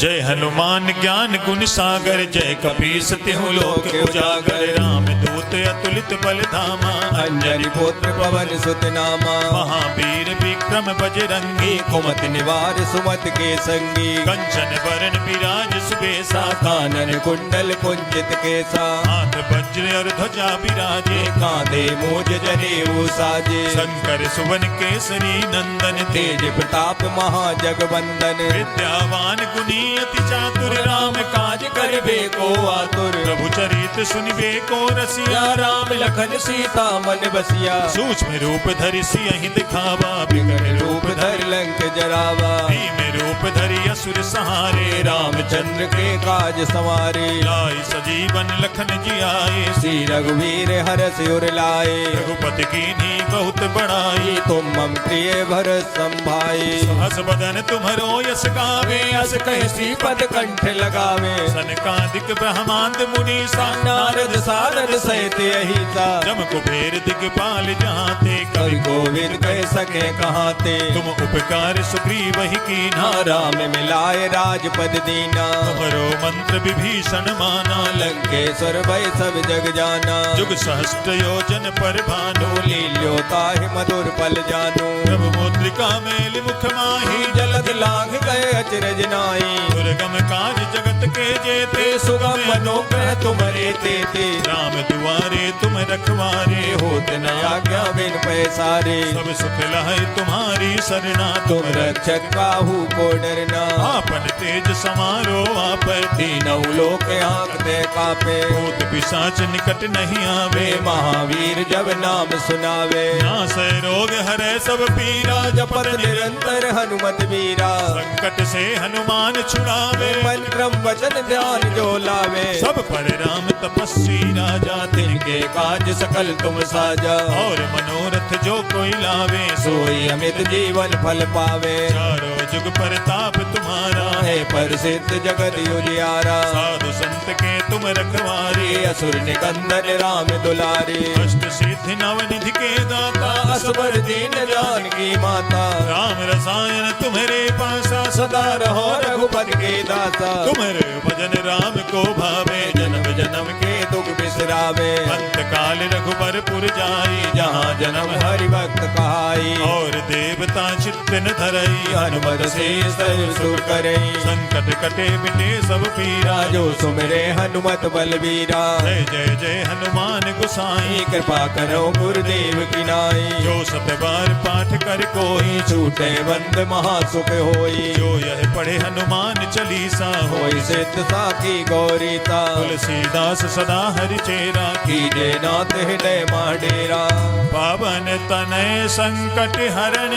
Speaker 1: जय हनुमान ज्ञान गुण सागर जय कपीस तिहु लोक उजागर राम दूत अतुलित बल धामा
Speaker 2: अंजनी पुत्र पवन सुत नामा
Speaker 1: महावीर विक्रम बजरंगी
Speaker 2: कुमति निवार सुमत के संगी
Speaker 1: कंचन बरन विराज सुबेसा
Speaker 2: कानन कुंडल कुंचित केसा
Speaker 1: हाथ वज्र और ध्वजा विराजे
Speaker 2: कांधे मूज जनेऊ साजे
Speaker 1: शंकर सुवन केसरी नंदन
Speaker 2: तेज प्रताप महाजगवंदन
Speaker 1: विद्यावान गुणी अति चातुर
Speaker 2: राम काज करबे को आतुर
Speaker 1: प्रभु चरित सुनिबे को रसिया
Speaker 2: राम लखन सीता मन बसिया
Speaker 1: सूक्ष्म रूप धरि सियहि दिखावा
Speaker 2: विकट रूप धर लंक जरावा
Speaker 1: भीम रूप धरि असुर सहारे
Speaker 2: रामचंद्र के काज सवारे
Speaker 1: लाई सजीवन लखन जियाए
Speaker 2: श्री रघुवीर हरष उर लाए
Speaker 1: रघुपति कीन्ही बहुत बड़ाई
Speaker 2: तुम मम प्रिय भरत संभाई
Speaker 1: हस बदन तुम्हरो यस गावे
Speaker 2: अस कह श्रीपद कंठ लगावे
Speaker 1: सनकादिक ब्रह्मांड मुनि
Speaker 2: नारद सारद सहित अहिता
Speaker 1: जम कुबेर दिगपाल जाते
Speaker 2: कवि गोविंद कह सके कहाते
Speaker 1: तुम उपकार सुग्रीव ही कीन्हा
Speaker 2: राम मिलाए राजपद दीना
Speaker 1: तुम्हरो मंत्र विभीषण माना
Speaker 2: लंकेश्वर भय सब जग जाना
Speaker 1: जुग सहस्त्र योजन पर भानु
Speaker 2: लील्यो ताहि मधुर पल जानो
Speaker 1: प्रभु मुद्रिका मेल मुख माही
Speaker 2: जलद लांघ गए अचरज नाई
Speaker 1: दुर्गम काज जगत के जेते
Speaker 2: सुगम मनोग्रह तुम्हारे तेते
Speaker 1: राम दुआरे तुम रखवारे
Speaker 2: होत न आज्ञा बिन पैसारे
Speaker 1: सब सुख लहै तुम्हारी सरना
Speaker 2: तुम रक्षक काहू को डरना
Speaker 1: आपन तेज समारो आप
Speaker 2: तीनों लोक आंकते कापे
Speaker 1: भूत पिशाच निकट नहीं आवे
Speaker 2: महावीर जब नाम सुनावे
Speaker 1: नासै रोग हरै सब पीरा
Speaker 2: जपत निरंतर हनुमत वीरा
Speaker 1: संकट से हनुमान छुड़ावे
Speaker 2: मंत्रम वचन ध्यान जो लावे
Speaker 1: सब पर राम तपस्वी राजा
Speaker 2: तिनके काज सकल तुम साजा
Speaker 1: और मनोरथ जो कोई लावे
Speaker 2: सोई अमित जीवन फल पावे
Speaker 1: चारों जुग परताप तुम्हारा
Speaker 2: है प्रसिद्ध जगत उजियारा
Speaker 1: साधु संत के तुम रखवारे
Speaker 2: असुर निकंदन राम दुलारे
Speaker 1: अष्ट सिद्धि नवनिधि के दाता
Speaker 2: असबर दीन जानकी माता
Speaker 1: राम रसायन तुम्हारे पासा
Speaker 2: सदा रहो रघुपति के दाता
Speaker 1: तुम्हारे भजन राम को भावे
Speaker 2: जन्म जन्म के दुख बिसरा करावे।
Speaker 1: अंत काल रघुबरपुर जाई,
Speaker 2: जहाँ जन्म हरि भक्त कहाई।
Speaker 1: और देवता चित्त न धरई,
Speaker 2: हनुमत से सर्व सुख करई।
Speaker 1: संकट कटे मिटे सब पीरा,
Speaker 2: जो सुमिरे हनुमत बलबीरा।
Speaker 1: जय जय जय हनुमान गोसाई,
Speaker 2: कृपा करो गुरुदेव की नाई।
Speaker 1: जो सत बार पाठ कर कोई,
Speaker 2: छूटे बंद महासुख होई।
Speaker 1: जो यह पढ़े हनुमान चालीसा,
Speaker 2: होई सिद्ध साखी गौरीता।
Speaker 1: तुलसीदास सदा हरि चेरा,
Speaker 2: कीजे नाथ हृदय माडेरा।
Speaker 1: पावन तनय संकट हरण,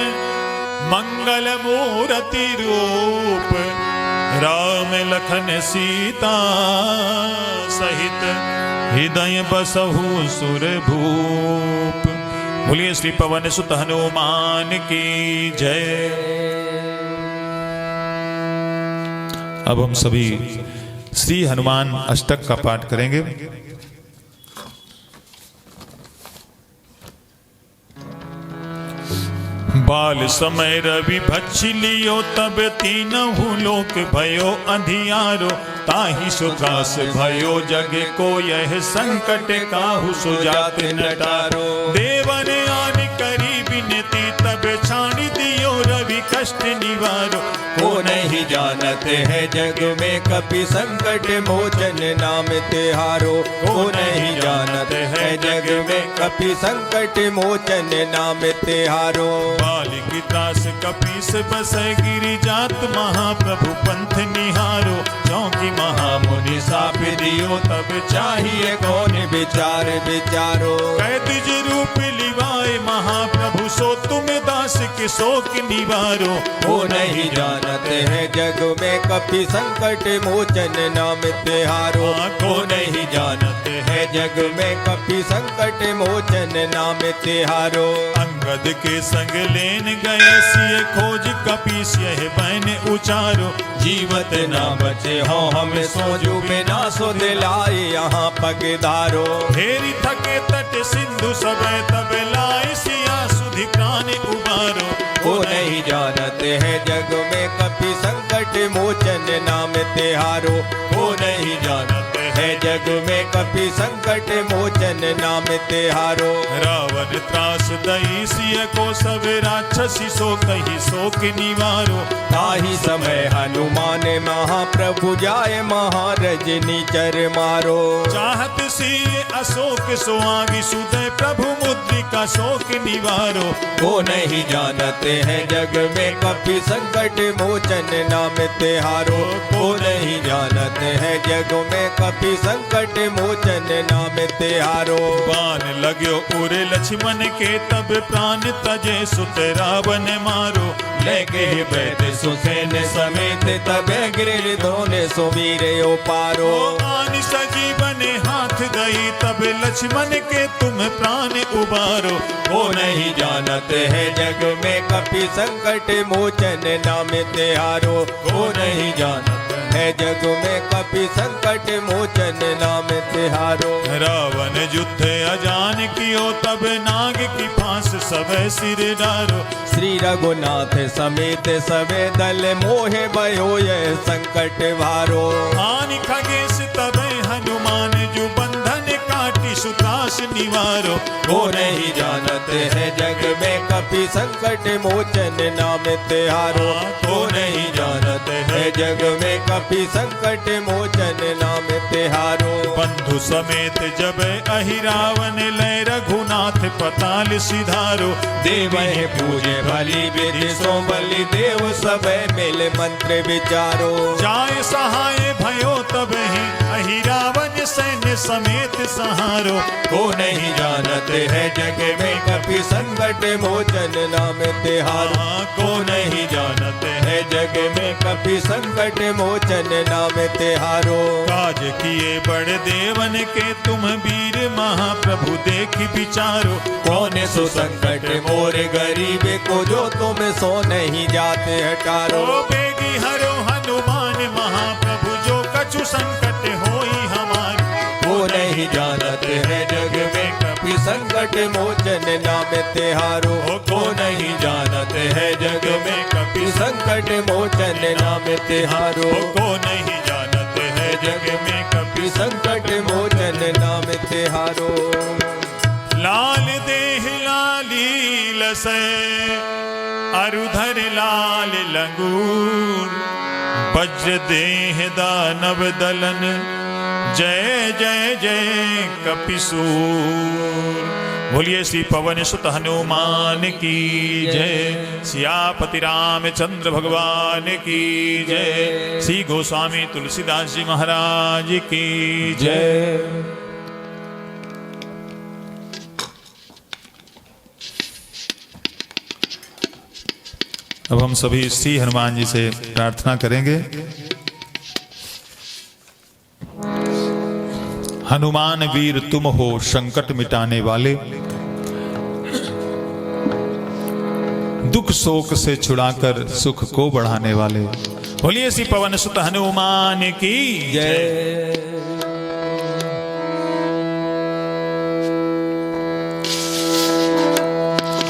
Speaker 1: मंगल मूर्ति रूप। राम लखन सीता सहित, हृदय बसहु सुर भूप। बोलिए श्री पवन सुत हनुमान की जय। अब हम सभी श्री हनुमान अष्टक का पाठ करेंगे। बाल समय रवि भक्षि लियो, तब तीनहु लोक भयो अंधियारो। ताहि सुखास भयो जग को, यह संकट काहू सुजात नटारो। देवन आन करी विनती, तब छाणी दियो रवि कष्ट निवारो।
Speaker 2: को नहीं जानते है जग में कपि संकट मोचन नाम तिहारो। को नहीं जानते है जग में कपि संकट मोचन नाम तिहारो।
Speaker 1: बालिक त्रास कपीस बसै, गिरि जात महाप्रभु पंथ निहारो। चौकी महामुनि
Speaker 2: साप दियो तब चाहिए कौन विचार विचारो।
Speaker 1: कैद रूप लिवाए महाप्रभु, सो तुम दास के शोक निवारो।
Speaker 2: वो नहीं जानते हैं जग में कपि संकट मोचन नाम तिहारो। को नहीं जानते हैं जग में कपि संकट मोचन नाम तिहारो।
Speaker 1: अंगद के संग लेन गए, सिय खोज कपीस यह बैन उचारो।
Speaker 2: जीवत ना बचे हो हम सोजू में ना सो दिलाए यहाँ पगधारो।
Speaker 1: फेरी थके तट सिंधु सबे, तब लाई सिया सुधि प्राण उबारो।
Speaker 2: वो नहीं जानते हैं जग में कपि संकट मोचन नाम तिहारो। वो नहीं जानते हैं जग में कपि संकट मोचन नाम तिहारो।
Speaker 1: रावण त्रास दई, सिय को सब राक्षसी सो कही शोक निवारो।
Speaker 2: ताहि समय हनुमान महाप्रभु जाय, महारजनी चर मारो।
Speaker 1: चाहत सिय अशोक सुहागी, सुदय प्रभु मुद्रिका शोक निवारो।
Speaker 2: वो नहीं जानते हैं जग में कपि संकट मोचन नाम तिहारो। वो नहीं जानते हैं जग में कपि संकट मोचन नाम तिहारो।
Speaker 1: बाण लाग्यो उरे लक्ष्मण के, तब प्राण तजे सुत रावण मारो।
Speaker 2: लेके बैठ सुसेन समेत, तब गिर धोने सुवीर पारो।
Speaker 1: आन सजीवन हाथ गई, तब लक्ष्मण के तुम प्राण उबारो।
Speaker 2: वो नहीं जानते हैं जग में कपि संकट मोचन नाम तिहारो। वो नहीं जानते है जग में कपि संकट मोचन नाम तिहारो।
Speaker 1: रावण युद्ध अजान कियो, तब नाग की फांस सबे सिर डारो।
Speaker 2: श्री रघुनाथ समेत सबे दल, मोहे भयो यह संकट भारो।
Speaker 1: आन खगेश तब हनुमान, जो बंधन काटी सुत्रास निवारो।
Speaker 2: वो नहीं जानते हैं जग में कपि संकट मोचन नाम तिहारो। वो नहीं जानते हैं जग में कपि संकट मोचन नाम तिहारो।
Speaker 1: बंधु समेत जब अहिरावन, लय रघुनाथ पताल सिधारो।
Speaker 2: देव पूजे भली विधि सो बलि, देव सब मिल मंत्र विचारो।
Speaker 1: जाय सहाय भयो तब ही, अहिरावन सैन्य समेत सहारो।
Speaker 2: को नहीं जानते हैं जग में कपि संकट मोचन नाम तिहारो। को नहीं जानते हैं जग में कपि संकट मोचन नाम तिहारो।
Speaker 1: काज किए बड़े देवन के, तुम वीर महाप्रभु देख विचारो।
Speaker 2: कौन सो संकट मोर गरीब को, जो तुम सो नहीं जाते हटारो।
Speaker 1: ओ बेगी हरो हनुमान महाप्रभु, जो कछु संकट होई हमार।
Speaker 2: वो नहीं जानते हैं जग में कपि संकट मोचन नाम तिहारो। को नहीं जानते हैं जग में कपि संकट मोचन नाम तिहारो।
Speaker 1: को नहीं जानते हैं
Speaker 2: है जग में कपि संकट मोचन नाम तिहारो।
Speaker 1: लाल देह लाली लसै अरुधर लाल लंगूर, वज्र देह दानव दलन जय जय जय कपिसूर। बोलिए श्री पवन सुत हनुमान की जय, सियापति रामचंद्र भगवान की जय, श्री गोस्वामी तुलसीदास जी महाराज की जय। अब हम सभी श्री हनुमान जी से प्रार्थना करेंगे। हनुमान वीर तुम हो संकट मिटाने वाले, दुख शोक से छुड़ाकर सुख को बढ़ाने वाले। बोलिए श्री पवन सुत हनुमान की जय।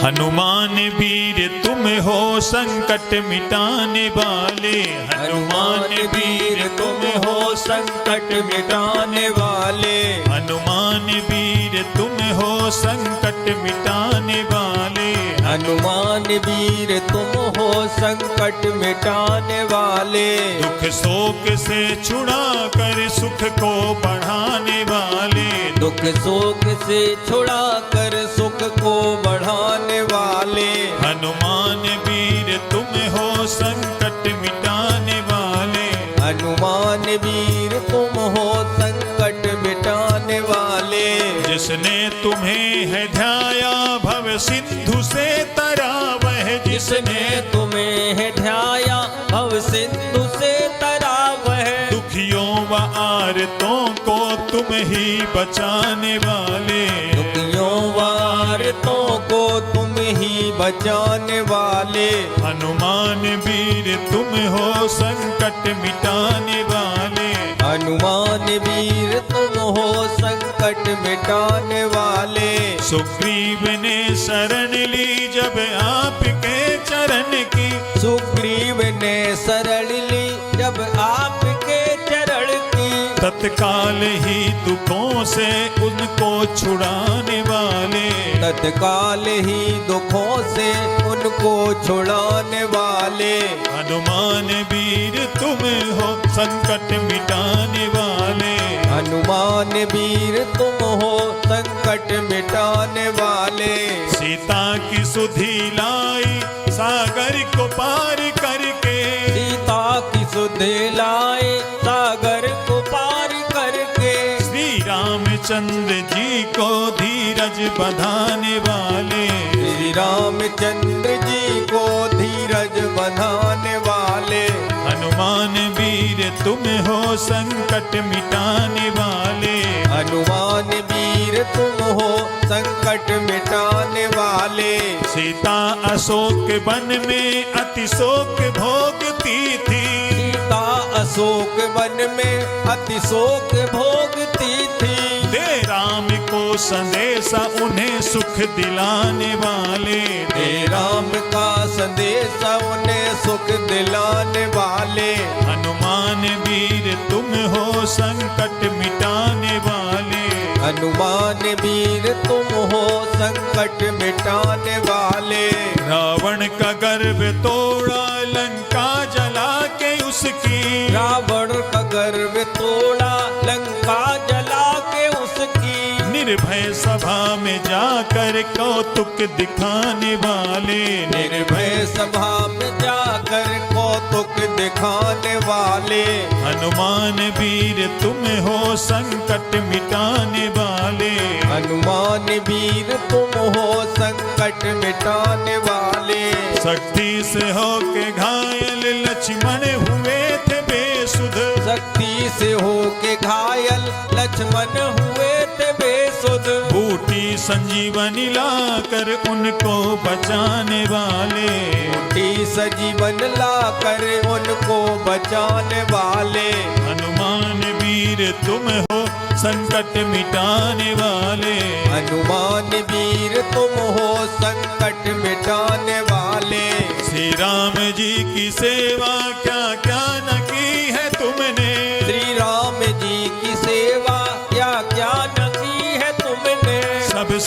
Speaker 1: हनुमान वीर तुम हो संकट मिटाने वाले,
Speaker 2: हनुमान वीर तुम हो संकट मिटाने वाले,
Speaker 1: हनुमान वीर तुम हो संकट मिटाने वाले,
Speaker 2: हनुमान वीर तुम हो संकट मिटाने वाले,
Speaker 1: दुख शोक से छुड़ा कर सुख को बढ़ाने वाले,
Speaker 2: दुख शोक से छुड़ा कर सुख को बढ़ाने वाले,
Speaker 1: हनुमान वीर तुम हो संकट मिटाने वाले,
Speaker 2: हनुमान वीर तुम हो संकट मिटाने वाले।
Speaker 1: जिसने तुम्हें है ध्याया भव सिंधु से तरा वह,
Speaker 2: जिसने तुम्हें है ध्याया भव सिंधु से तरा वह,
Speaker 1: दुखियों व आरतों को तुम ही बचाने वाले,
Speaker 2: दुखियों वारतों को तुम ही बचाने वाले,
Speaker 1: हनुमान वीर तुम हो संकट मिटाने वाले,
Speaker 2: हनुमान वीर तुम हो संकट मिटाने वाले।
Speaker 1: सुग्रीव ने शरण ली जब आपके चरण की,
Speaker 2: सुग्रीव ने शरण ली जब आपके चरण की,
Speaker 1: तत्काल ही दुखों से उनको छुड़ाने वाले,
Speaker 2: तत्काल ही दुखों से उनको छुड़ाने वाले,
Speaker 1: हनुमान वीर तुम हो संकट मिटाने वाले,
Speaker 2: हनुमान वीर तुम हो संकट मिटाने वाले।
Speaker 1: सीता की सुधि लाई सागर को पार करके,
Speaker 2: सीता की सुधि लाए सागर को पार करके,
Speaker 1: श्री रामचंद्र जी को धीरज बंधाने वाले,
Speaker 2: श्री रामचंद्र जी को धीरज बंधाने वाले,
Speaker 1: हनुमान वीर तुम हो संकट मिटाने वाले,
Speaker 2: हनुमान वीर तुम हो संकट मिटाने वाले।
Speaker 1: सीता अशोक वन में अति शोक भोगती थी,
Speaker 2: सीता अशोक वन में अति शोक भोगती थी,
Speaker 1: दे राम को संदेशा उन्हें सुख दिलाने वाले,
Speaker 2: दे राम का संदेशा उन्हें सुख दिलाने वाले,
Speaker 1: हनुमान वीर तुम हो संकट मिटाने वाले,
Speaker 2: हनुमान वीर तुम हो संकट मिटाने वाले।
Speaker 1: रावण का गर्व तोड़ा लंका जला के उसकी,
Speaker 2: रावण का गर्व तोड़ा लंका जला के उसकी,
Speaker 1: निर्भय सभा में जाकर कौतुक दिखाने वाले,
Speaker 2: निर्भय सभा में जाकर कौतुक दिखाने वाले,
Speaker 1: हनुमान वीर तुम हो संकट मिटाने वाले,
Speaker 2: हनुमान वीर तुम हो संकट मिटाने वाले।
Speaker 1: शक्ति से होके घायल लक्ष्मण हुए थे बेसुध,
Speaker 2: शक्ति से होके घायल लक्ष्मण हुए थे बेसुध,
Speaker 1: बूटी संजीवनी लाकर उनको बचाने वाले,
Speaker 2: बूटी सजीवन लाकर उनको बचाने वाले,
Speaker 1: हनुमान वीर तुम हो संकट मिटाने वाले,
Speaker 2: हनुमान वीर तुम हो संकट मिटाने वाले।
Speaker 1: श्री राम जी की सेवा क्या क्या न की है तुमने,
Speaker 2: श्री राम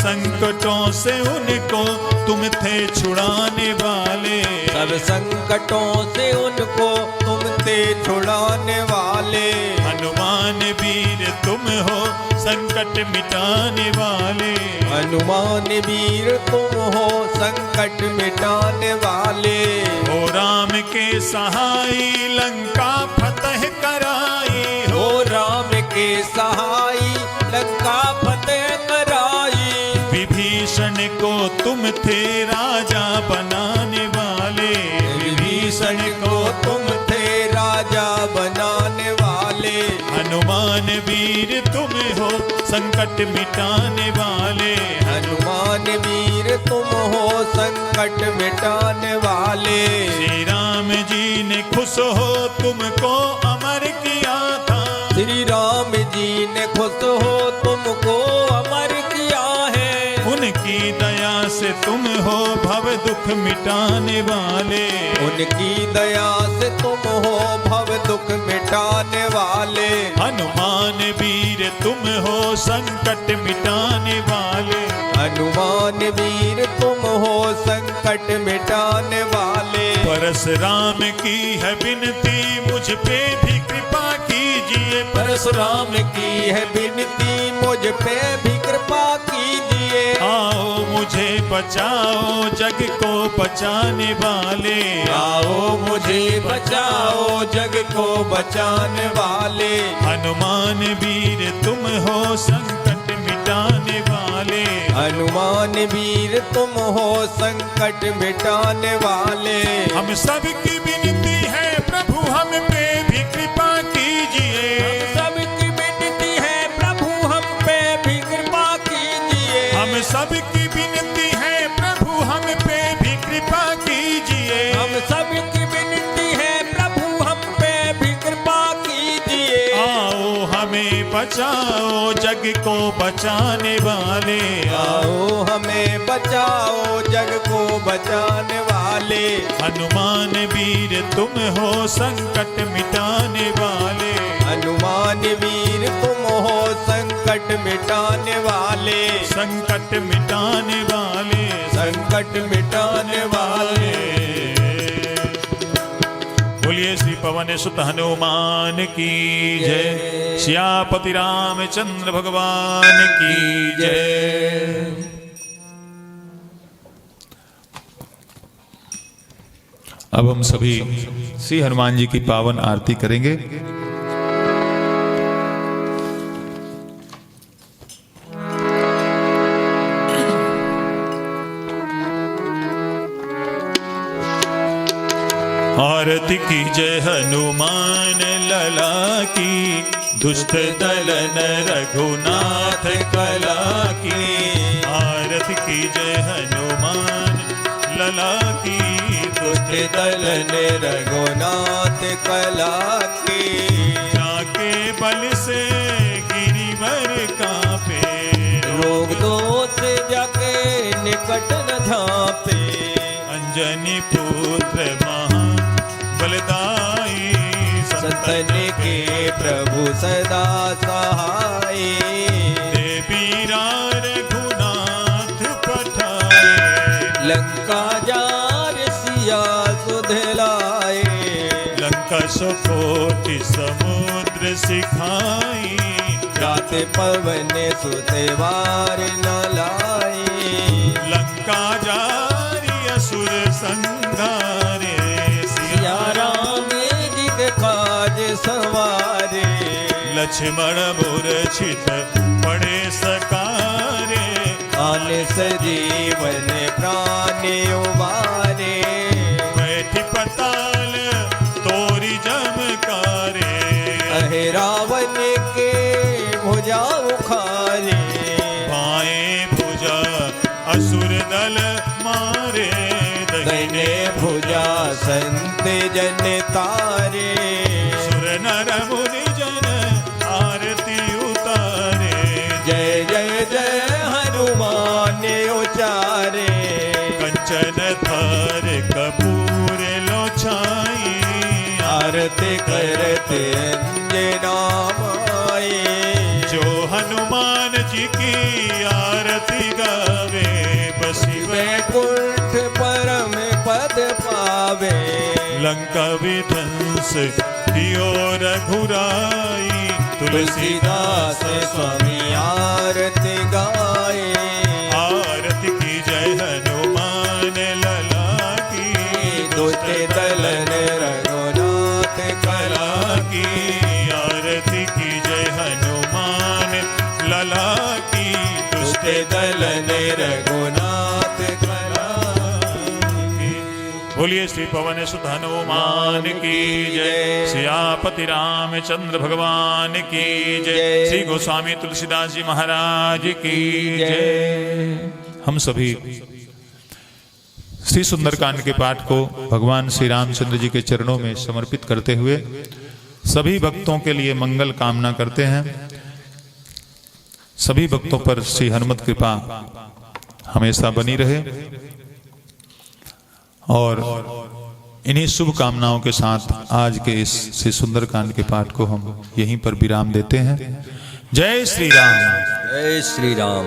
Speaker 1: संकटों से उनको तुम थे छुड़ाने वाले।
Speaker 2: सब संकटों से उनको तुम थे छुड़ाने वाले।
Speaker 1: हनुमान वीर तुम हो संकट मिटाने वाले।
Speaker 2: हनुमान वीर तुम हो संकट मिटाने वाले।
Speaker 1: हो राम के सहाय लंका फतह कराई।
Speaker 2: हो राम के सहाय लंका फतेह कराई।
Speaker 1: विभीषण को तुम थे राजा बनाने वाले।
Speaker 2: विभीषण को तुम थे राजा बनाने वाले।
Speaker 1: हनुमान वीर तुम हो संकट मिटाने वाले।
Speaker 2: हनुमान वीर तुम हो संकट मिटाने वाले।
Speaker 1: श्री राम जी ने खुश हो तुमको अमर किया था।
Speaker 2: श्री राम जी ने खुश हो तुमको अमर किया है।
Speaker 1: उनकी दया से तुम हो भव दुख मिटाने वाले।
Speaker 2: उनकी दया से तुम हो भव दुख मिटाने वाले।
Speaker 1: हनुमान वीर तुम हो संकट मिटाने वाले।
Speaker 2: हनुमान वीर तुम हो संकट मिटाने वाले।
Speaker 1: परशुराम की है विनती मुझ पे भी कृपा कीजिए।
Speaker 2: परशुराम की है विनती मुझ पे भी कृपा कीजिए।
Speaker 1: आओ मुझे बचाओ जग को बचाने वाले।
Speaker 2: आओ मुझे बचाओ जग को बचाने वाले।
Speaker 1: हनुमान वीर तुम हो संकट मिटाने वाले।
Speaker 2: हनुमान वीर तुम हो संकट मिटाने वाले।
Speaker 1: हम सबकी विनती है प्रभु हम पे भी कृपा कीजिए।
Speaker 2: हम सबकी विनती है प्रभु हम पे भी कृपा कीजिए।
Speaker 1: हम सबकी विनती है प्रभु हम पे भी कृपा कीजिए।
Speaker 2: हम सबकी विनती है प्रभु हम पे भी कृपा कीजिए।
Speaker 1: आओ हमें बचाओ जग को बचाने वाले।
Speaker 2: आओ हमें बचाओ जग को बचाने वाले।
Speaker 1: हनुमान वीर तुम हो संकट मिटाने वाले।
Speaker 2: हनुमान वीर तुम हो संकट मिटाने वाले।
Speaker 1: संकट मिटाने वाले।
Speaker 2: संकट मिटाने वाले।
Speaker 1: बोलिए श्री पवन सुत हनुमान की जय। सियापति रामचंद्र भगवान की जय। अब हम सभी श्री हनुमान जी की पावन आरती करेंगे। आरती की जय हनुमान लला की। दुष्ट दलन रघुनाथ कला की। आरती की जय हनुमान लला की।
Speaker 2: दुष्ट दलन रघुनाथ कला की।
Speaker 1: जाके बल से गिरिवर कांपे।
Speaker 2: रोग दोष जाके निकट न झांपे।
Speaker 1: अंजनी पुत्र महा बलदाई।
Speaker 2: संतन के प्रभु सदा सहाय।
Speaker 1: देवीरा रघुनाथ पठाए।
Speaker 2: लंका जार सिया सुधलाए।
Speaker 1: लंका सुकोटि समुद्र सिखाई।
Speaker 2: गाते पवन सुतेवार न लाए।
Speaker 1: लंका जारी असुर संघारे।
Speaker 2: सिया राम जिग काज सवारे।
Speaker 1: लक्ष्मण मूर्छित पड़े सकारे।
Speaker 2: आन सजीवन प्राण उबारे।
Speaker 1: बैठी पताल तोरी जमकारे।
Speaker 2: अहे रावण के भुजा उखारे।
Speaker 1: बाएं भुजा असुर दल मारे।
Speaker 2: दाहिने भुजा संत जन तारे।
Speaker 1: सुर नर मुनि जन आरती उतारे।
Speaker 2: जय जय जय हनुमान उचारे।
Speaker 1: कंचन थार कपूर लोछाई।
Speaker 2: आरती करते अंजना माए।
Speaker 1: जो हनुमान जी की आरती गा लंका विध्वंस कियो रघुराई।
Speaker 2: तुलसीदास स्वामी आरती गाए।
Speaker 1: आरती की जय हनुमान लला की।
Speaker 2: दुष्ट दलन रघुनाथ
Speaker 1: कला की। आरती की जय हनुमान लला की। दुष्ट
Speaker 2: दलन रघुनाथ कला
Speaker 1: की। बोलिए श्री पवन सुत हनुमान की जय। सियापति रामचंद्र भगवान की जय। श्री गोस्वामी तुलसीदास जी महाराज की जय। हम सभी श्री सुंदरकांड के पाठ को भगवान श्री रामचंद्र जी के चरणों में समर्पित करते हुए सभी भक्तों के लिए मंगल कामना करते हैं। सभी भक्तों पर श्री हनुमत कृपा हमेशा बनी रहे और इन्हीं शुभ कामनाओं के साथ आज के इस श्री सुंदरकांड के पाठ को हम यहीं पर विराम देते हैं। जय श्री राम।
Speaker 2: जय श्री राम।